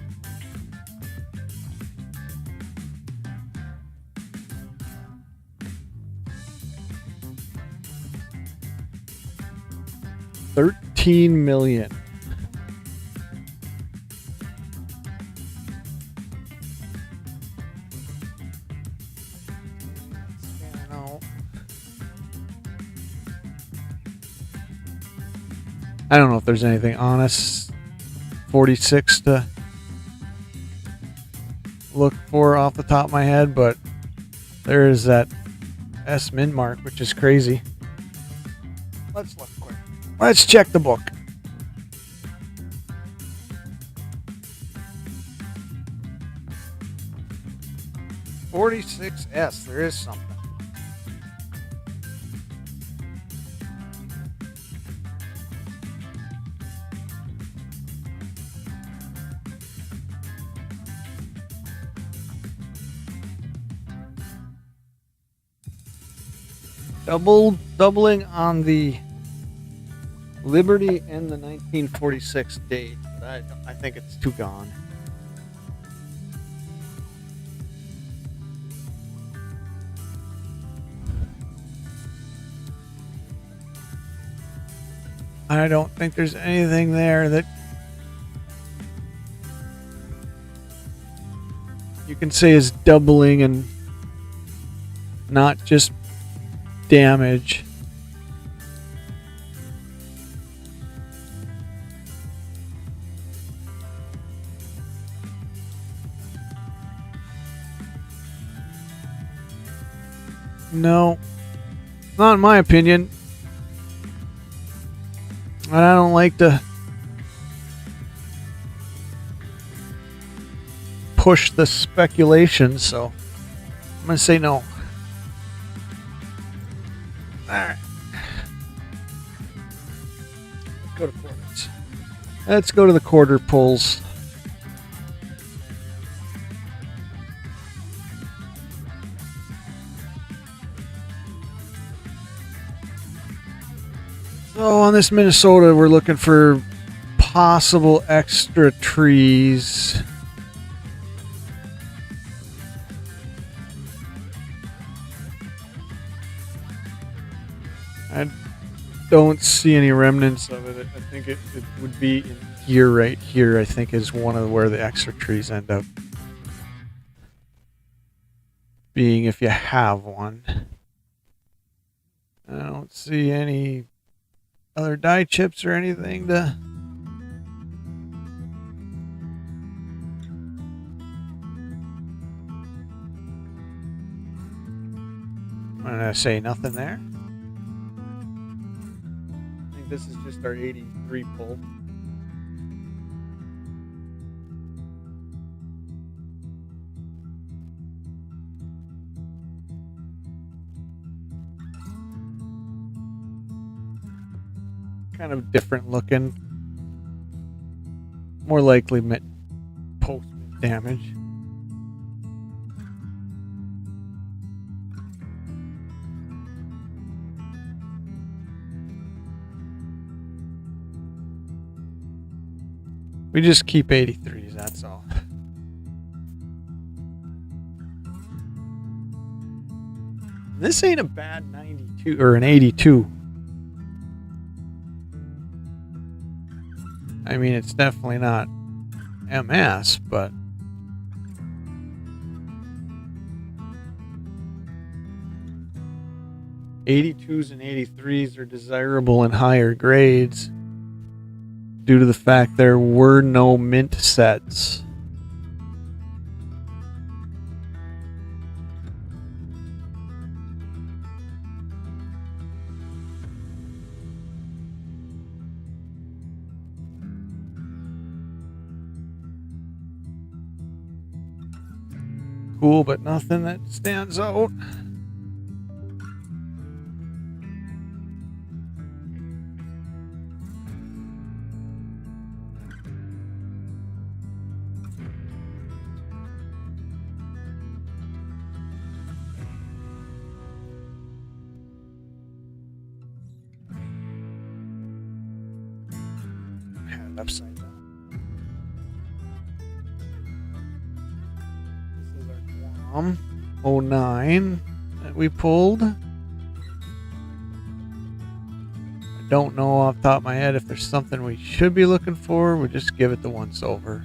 $13 million. I don't know if there's anything on us 46 to look for off the top of my head, but there is that S min mark, which is crazy. Let's look quick. Let's check the book. (46S). There is something. Doubling on the Liberty and the 1946 date, but I think it's too gone. I don't think there's anything there that you can say is doubling and not just damage. No, not in my opinion. And I don't like to push the speculation, so I'm going to say no. Alright. Let's go to quarters. Let's go to the quarter pulls. So on this Minnesota, we're looking for possible extra trees. I don't see any remnants of it. I think it would be in here, right here, I think is one of where the extra trees end up being if you have one. I don't see any other die chips or anything to I'm gonna say nothing there. I think this is just our 83 pull. Kind of different looking. More likely post damage. We just keep 83s, that's all. This ain't a bad 92 or an 82. I mean, it's definitely not MS, but '82s and '83s are desirable in higher grades due to the fact there were no mint sets. Cool, but nothing that stands out. Had it upside down. This is our 09 that we pulled. I don't know off the top of my head if there's something we should be looking for. We'll just give it the once over.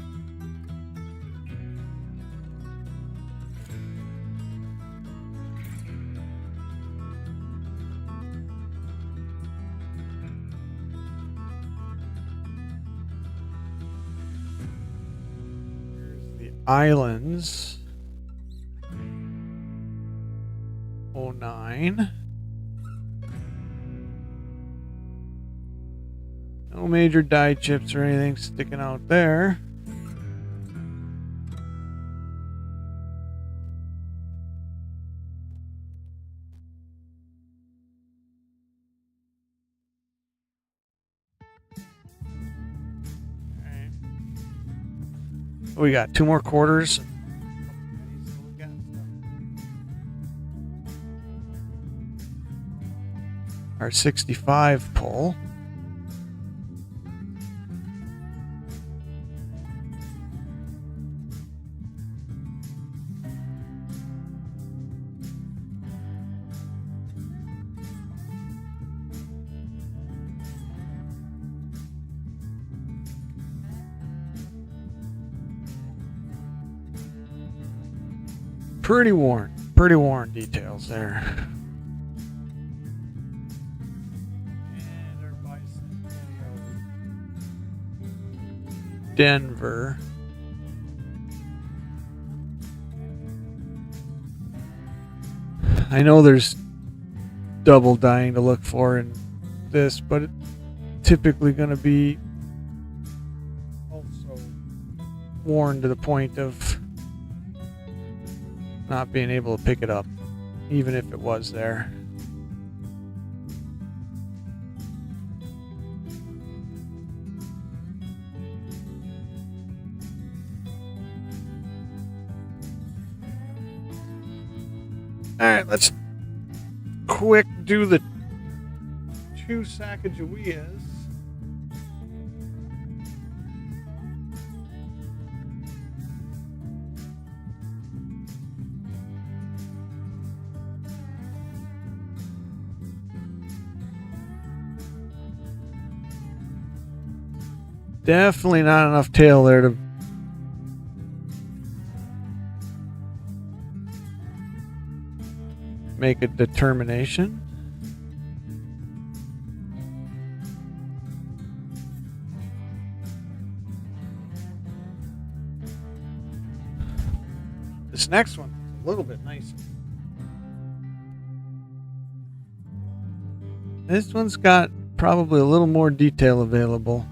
Here's the Islands. 09. No major die chips or anything sticking out there. Alright. We got 2 more quarters. our 65 pull. Pretty worn details there. And our bicentennial Denver. I know there's double dying to look for in this, but it's typically going to be also worn to the point of not being able to pick it up, even if it was there. Alright, let's quick do the 2 Sacagaweas. Definitely not enough tail there to make a determination. This next one is a little bit nicer. This one's got probably a little more detail available.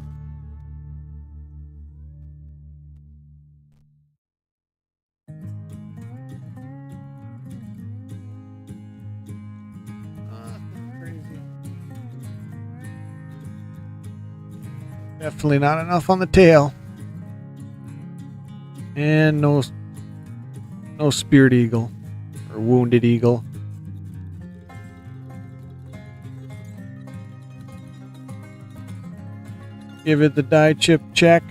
Definitely not enough on the tail. And no speared eagle or wounded eagle. Give it the die chip check.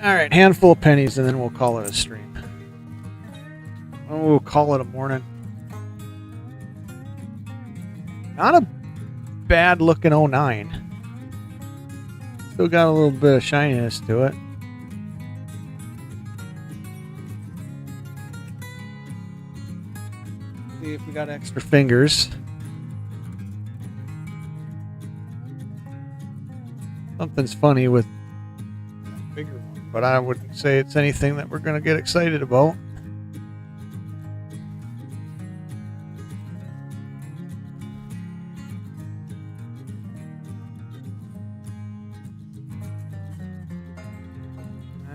All right, handful of pennies and then we'll call it a stream. We'll call it a morning. Not a bad looking 09. Still got a little bit of shininess to it. See if we got extra fingers. Something's funny with that bigger one, but I wouldn't say it's anything that we're going to get excited about.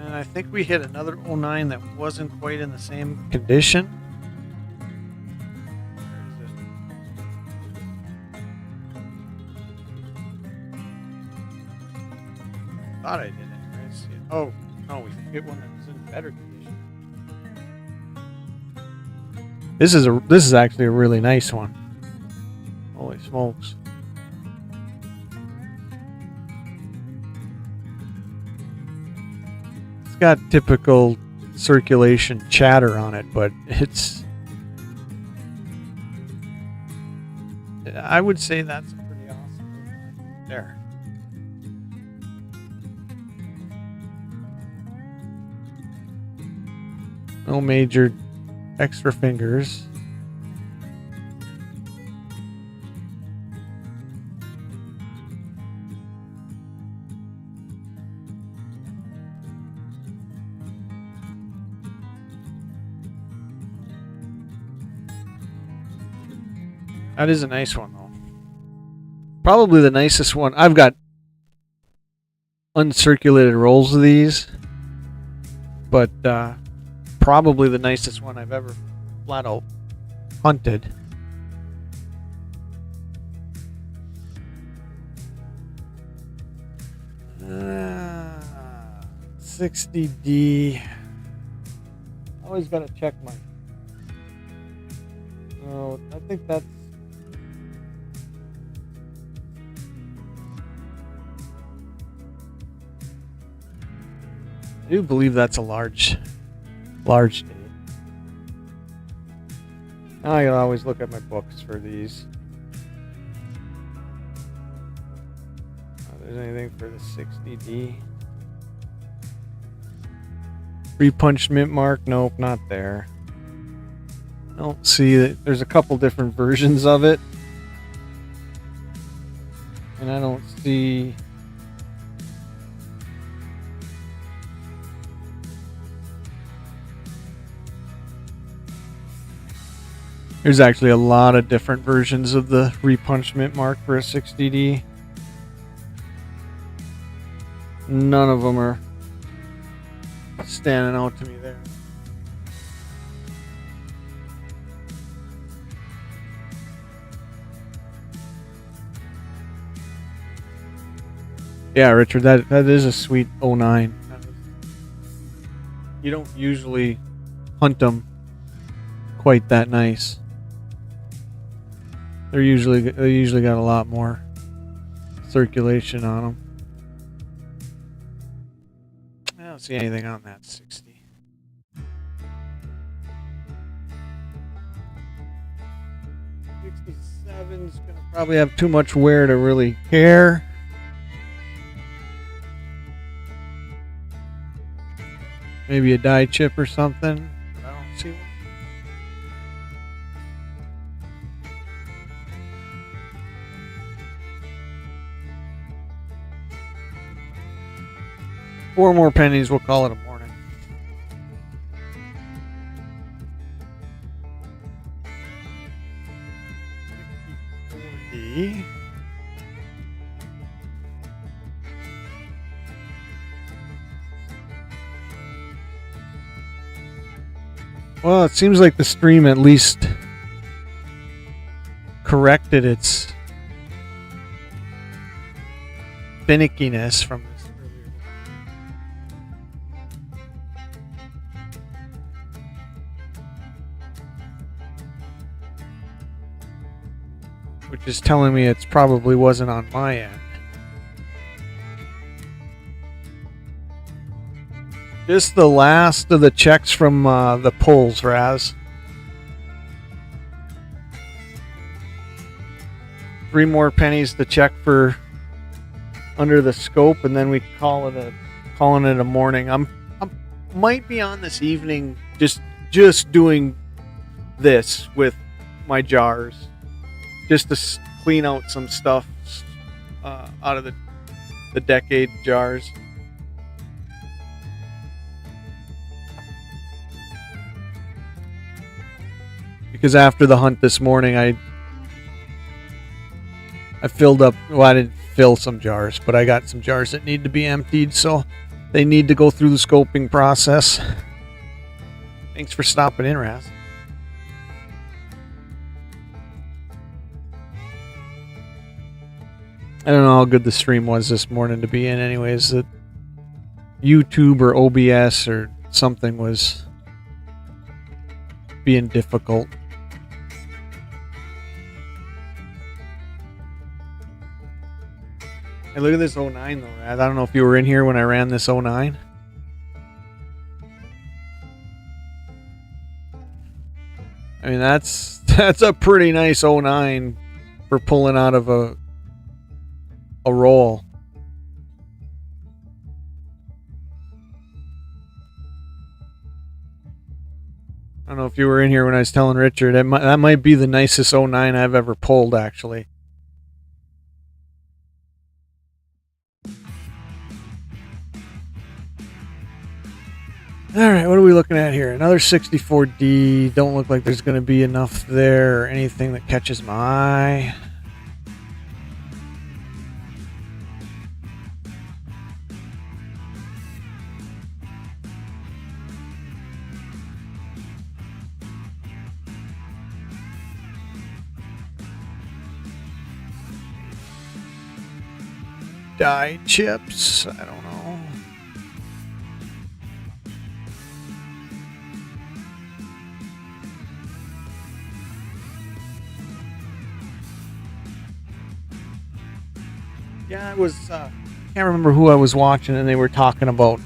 I think we hit another 09 that wasn't quite in the same condition. Where is it? Thought I did anyways. Oh, no, we hit one that was in better condition. This is actually a really nice one. Holy smokes. Got typical circulation chatter on it, but I would say that's a pretty awesome there. No major extra fingers. That is a nice one, though. Probably the nicest one. I've got uncirculated rolls of these, but probably the nicest one I've ever flat out hunted. $60D. Always got to check my... Oh, I think that's... I do believe that's a large date. Now I gotta always look at my books for these. If there's anything for the 60D. Repunched mint mark? Nope, not there. Don't see that. There's a couple different versions of it. And I don't see... There's actually a lot of different versions of the repunched mint mark for a 60D. None of them are standing out to me there. Yeah, Richard, that is a sweet 09. You don't usually hunt them quite that nice. They usually got a lot more circulation on them. I don't see anything on that 60. '67's gonna probably have too much wear to really care. Maybe a dye chip or something. I don't see one. Four more pennies, we'll call it a morning. $64D. Well, it seems like the stream at least corrected its finickiness from this earlier. Which is telling me it probably wasn't on my end. Just the last of the checks from the pulls, Raz. 3 more pennies to check for under the scope, and then we calling it a morning. I might be on this evening just doing this with my jars, just to clean out some stuff out of the decade jars. Because after the hunt this morning, I filled up, well, I didn't fill some jars, but I got some jars that need to be emptied, so they need to go through the scoping process. Thanks for stopping in, Raz. I don't know how good the stream was this morning to be in anyways. That YouTube or OBS or something was being difficult. Hey, look at this 09 though, Raz. I don't know if you were in here when I ran this 09. I mean, that's a pretty nice 09 for pulling out of a roll. I don't know if you were in here when I was telling Richard. That might be the nicest 09 I've ever pulled, actually. All right, what are we looking at here? Another 64D. Don't look like there's going to be enough there or anything that catches my eye. Dye chips. I don't know. Yeah, I was. Can't remember who I was watching, and they were talking about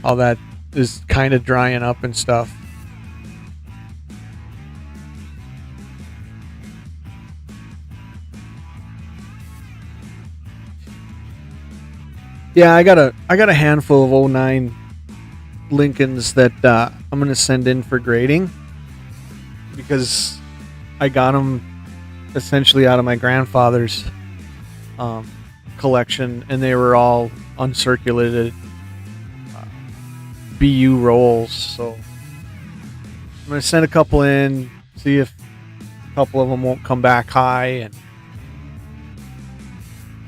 how that is kind of drying up and stuff. Yeah, I got a handful of 09 Lincolns that I'm gonna send in for grading because I got them essentially out of my grandfather's collection, and they were all uncirculated BU rolls. So I'm gonna send a couple in, see if a couple of them won't come back high.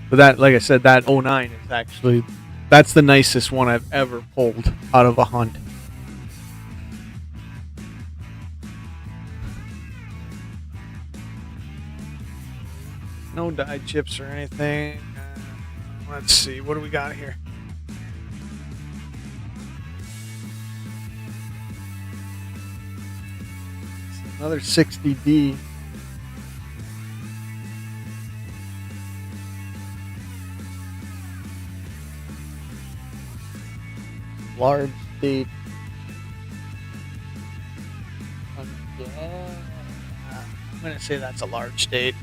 But that, like I said, that 09 is actually, that's the nicest one I've ever pulled out of a hunt. No dye chips or anything. Let's see, what do we got here? Another 60D. Large date. Yeah, I'm gonna say that's a large date.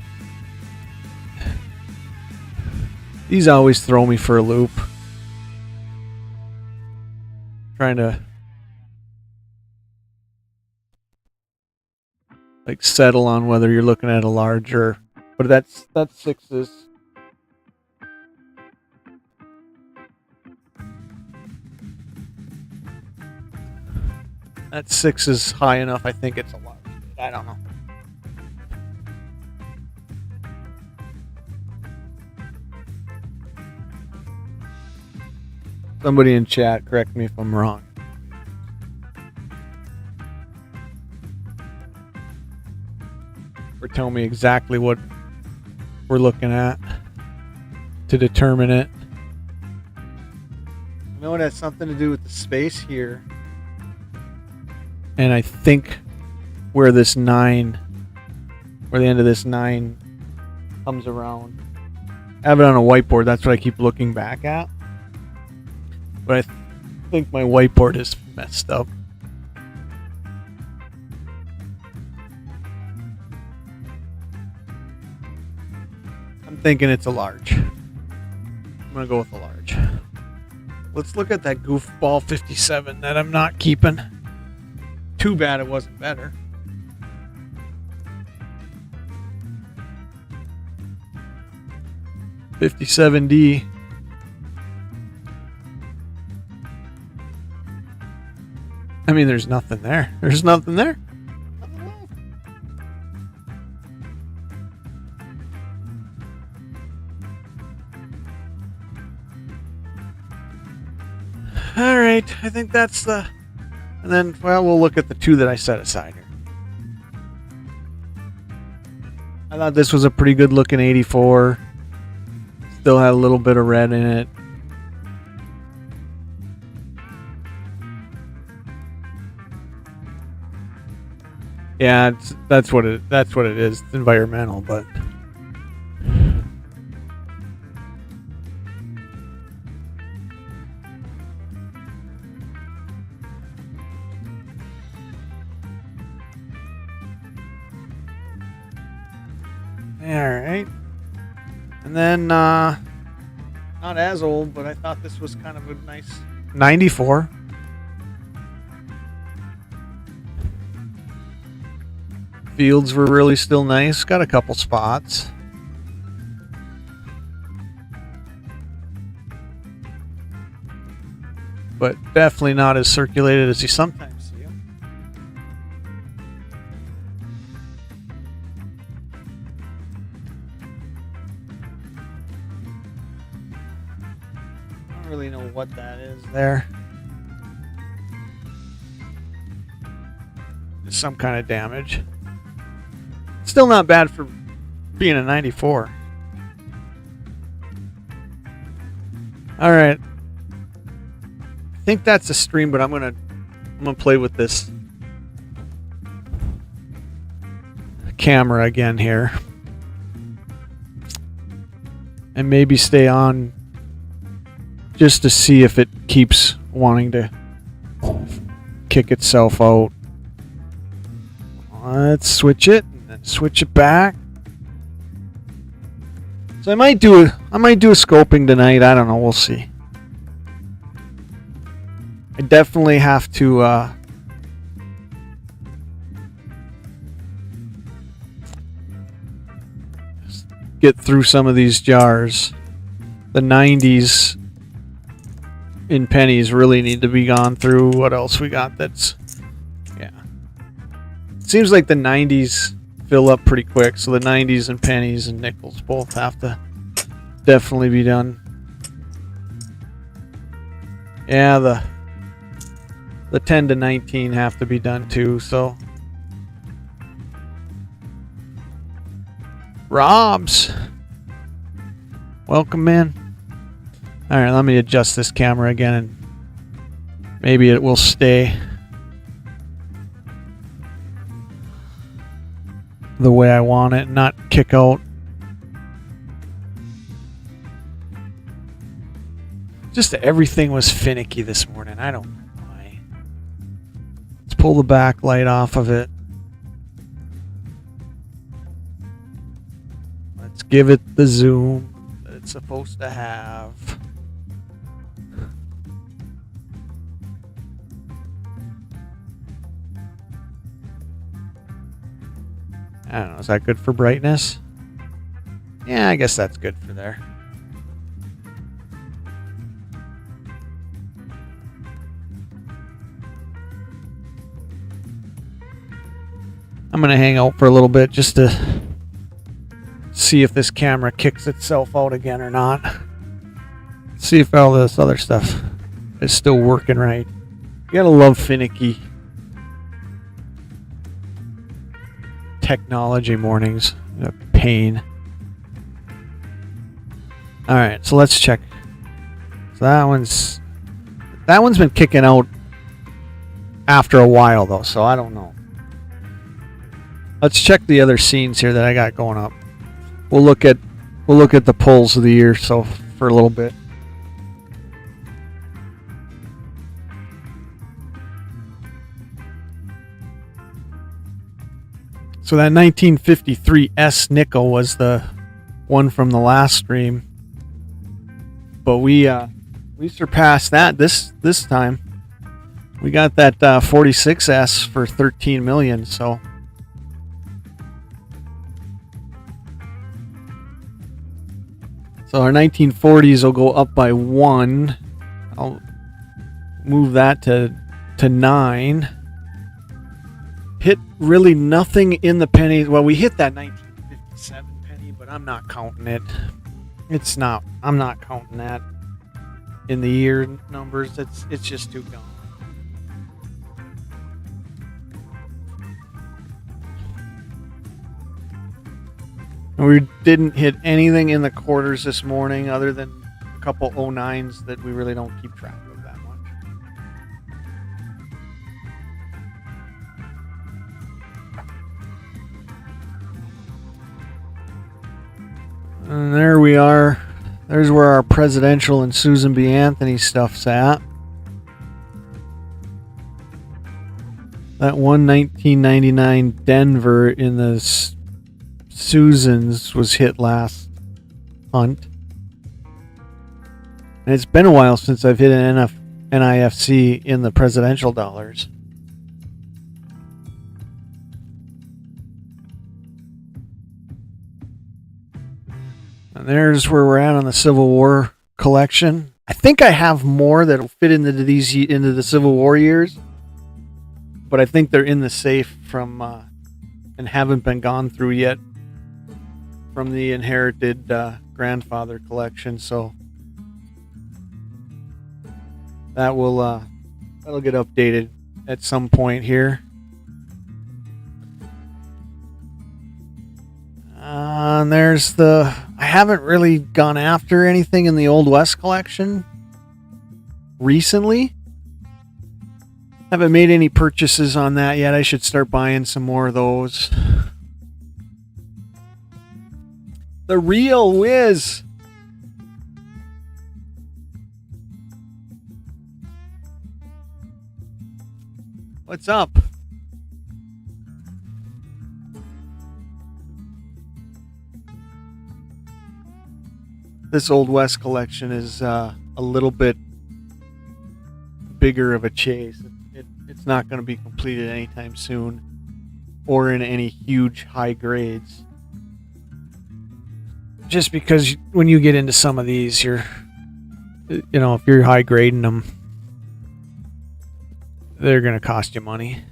These always throw me for a loop. Trying to like settle on whether you're looking at a larger, but that's sixes. That 6 is high enough. I think it's a large. I don't know. Somebody in chat, correct me if I'm wrong. Or tell me exactly what we're looking at to determine it. I know it has something to do with the space here. And I think where this 9, where the end of this 9 comes around. I have it on a whiteboard. That's what I keep looking back at. But I think my whiteboard is messed up. I'm thinking it's a large. I'm going to go with a large. Let's look at that goofball 57 that I'm not keeping. Too bad it wasn't better. $57D. I mean, there's nothing there. There's nothing there. All right, I think that's the... And then, well, we'll look at the 2 that I set aside here. I thought this was a pretty good looking 84. Still had a little bit of red in it. Yeah, that's what it is. It's environmental, but alright. And then, not as old, but I thought this was kind of a nice 94. Fields were really still nice. Got a couple spots. But definitely not as circulated as you sometimes see them. I don't really know what that is there. Just some kind of damage. Still not bad for being a 94. All right. I think that's a stream, but I'm gonna play with this camera again here. and maybe stay on just to see if it keeps wanting to kick itself out. Let's switch it and then switch it back. So I might do a scoping tonight. I don't know. We'll see. I definitely have to get through some of these jars. The 90s in pennies really need to be gone through. What else we got that's... Yeah. It seems like the 90s fill up pretty quick, so the 90s and pennies and nickels both have to definitely be done. Yeah, the 10 to 19 have to be done too, so... Robs! Welcome in. Alright, let me adjust this camera again and maybe it will stay the way I want it, not kick out. Just everything was finicky this morning. I don't know why. Let's pull the backlight off of it. Let's give it the zoom that it's supposed to have. I don't know, is that good for brightness? Yeah, I guess that's good for there. I'm going to hang out for a little bit just to see if this camera kicks itself out again or not. See if all this other stuff is still working right. You gotta love finicky technology mornings. A pain. Alright, so let's check. So that one's been kicking out after a while though, so I don't know. Let's check the other scenes here that I got going up. We'll look at the pulls of the year so for a little bit. So that 1953 S nickel was the one from the last stream, but we surpassed that this time. We got that 46S for 13 million. So our 1940s will go up by 1. I'll move that to 9. Hit really nothing in the pennies. Well, we hit that 1957 penny, but I'm not counting it. I'm not counting that in the year numbers. It's just too gone. We didn't hit anything in the quarters this morning other than a couple 09s that we really don't keep track of that much. And there we are. There's where our presidential and Susan B. Anthony stuff's at. That one 1999 Denver in the Susan's was hit last hunt. And it's been a while since I've hit an NIFC in the presidential dollars. And there's where we're at on the Civil War collection. I think I have more that'll fit into the Civil War years, but I think they're in the safe from and haven't been gone through yet from the inherited grandfather collection. So that'll get updated at some point here. And there's I haven't really gone after anything in the Old West collection recently. Haven't made any purchases on that yet. I should start buying some more of those. The Real Whiz. What's up? This Old West collection is a little bit bigger of a chase. It's not going to be completed anytime soon or in any huge high grades. Just because when you get into some of these, if you're high grading them, they're going to cost you money.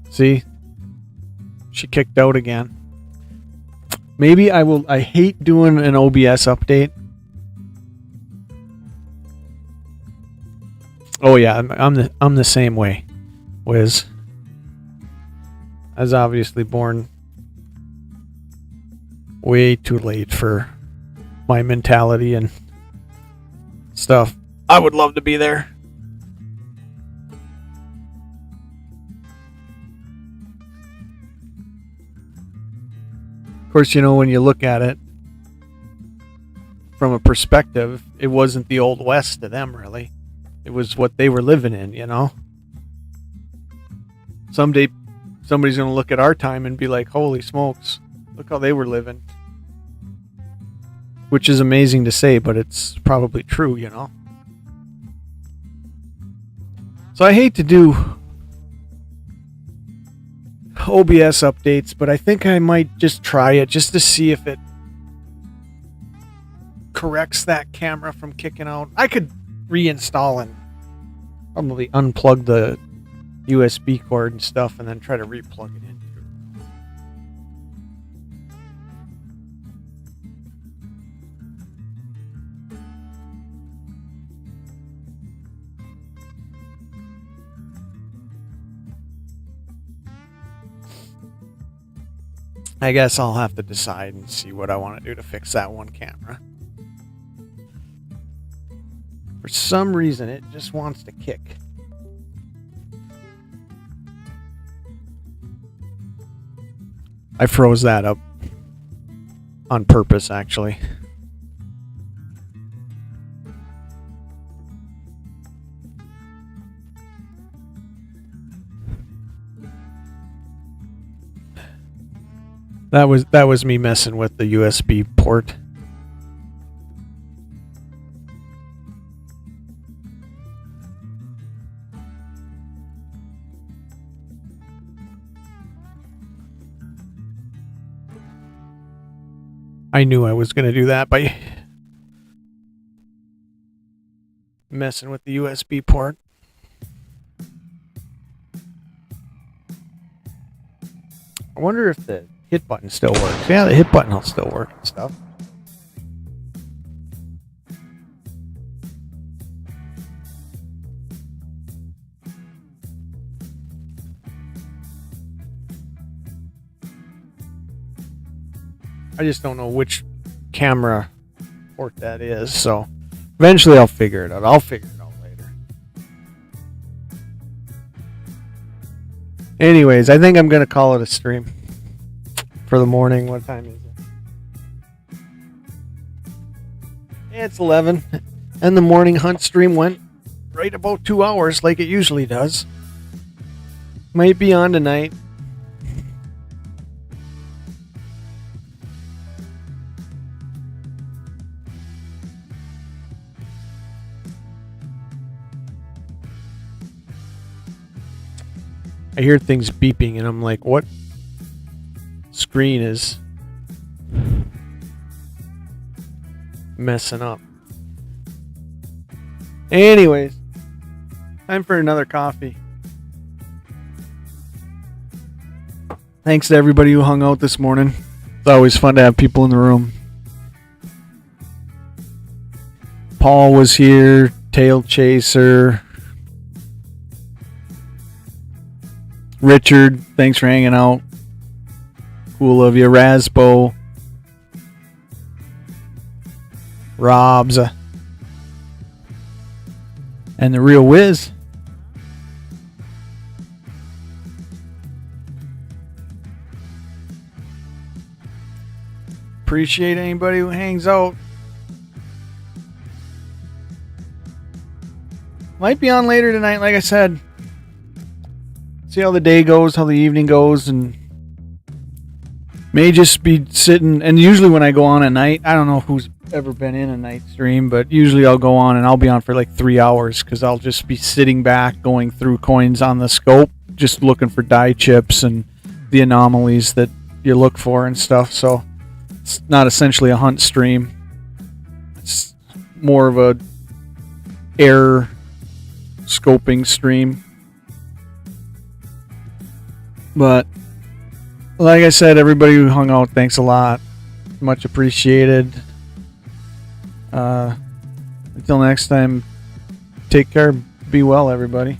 See? She kicked out again. Maybe I will. I hate doing an OBS update. Oh yeah, I'm the same way. Wiz. I was obviously born way too late for my mentality and stuff. I would love to be there. Of course, when you look at it from a perspective, it wasn't the Old West to them, really. It was what they were living in, Someday, somebody's going to look at our time and be like, holy smokes, look how they were living. Which is amazing to say, but it's probably true, So I hate to do OBS updates, but I think I might just try it just to see if it corrects that camera from kicking out. I could reinstall and probably unplug the USB cord and stuff and then try to replug it in. I guess I'll have to decide and see what I want to do to fix that one camera. For some reason, it just wants to kick. I froze that up on purpose, actually. That was me messing with the USB port. I knew I was going to do that by messing with the USB port. I wonder if the hit button still works. Yeah, the hit button will still work and stuff. I just don't know which camera port that is, so eventually I'll figure it out. I'll figure it out later. Anyways, I think I'm going to call it a stream for the morning. What time is it? It's 11, and the morning hunt stream went right about 2 hours like it usually does. Might be on tonight. I hear things beeping and I'm like, what screen is messing up? Anyways, time for another coffee. Thanks to everybody who hung out this morning. It's always fun to have people in the room. Paul was here, Tail Chaser. Richard, thanks for hanging out. Cool of you. Rasbo. Robs. And the real Wiz. Appreciate anybody who hangs out. might be on later tonight, like I said. See how the day goes, how the evening goes, and may just be sitting. And usually when I go on at night, I don't know who's ever been in a night stream, but usually I'll go on and I'll be on for like 3 hours because I'll just be sitting back going through coins on the scope, just looking for die chips and the anomalies that you look for and stuff. So it's not essentially a hunt stream. It's more of a air scoping stream. But like I said, everybody who hung out, thanks a lot. Much appreciated. Until next time, take care. Be well, everybody.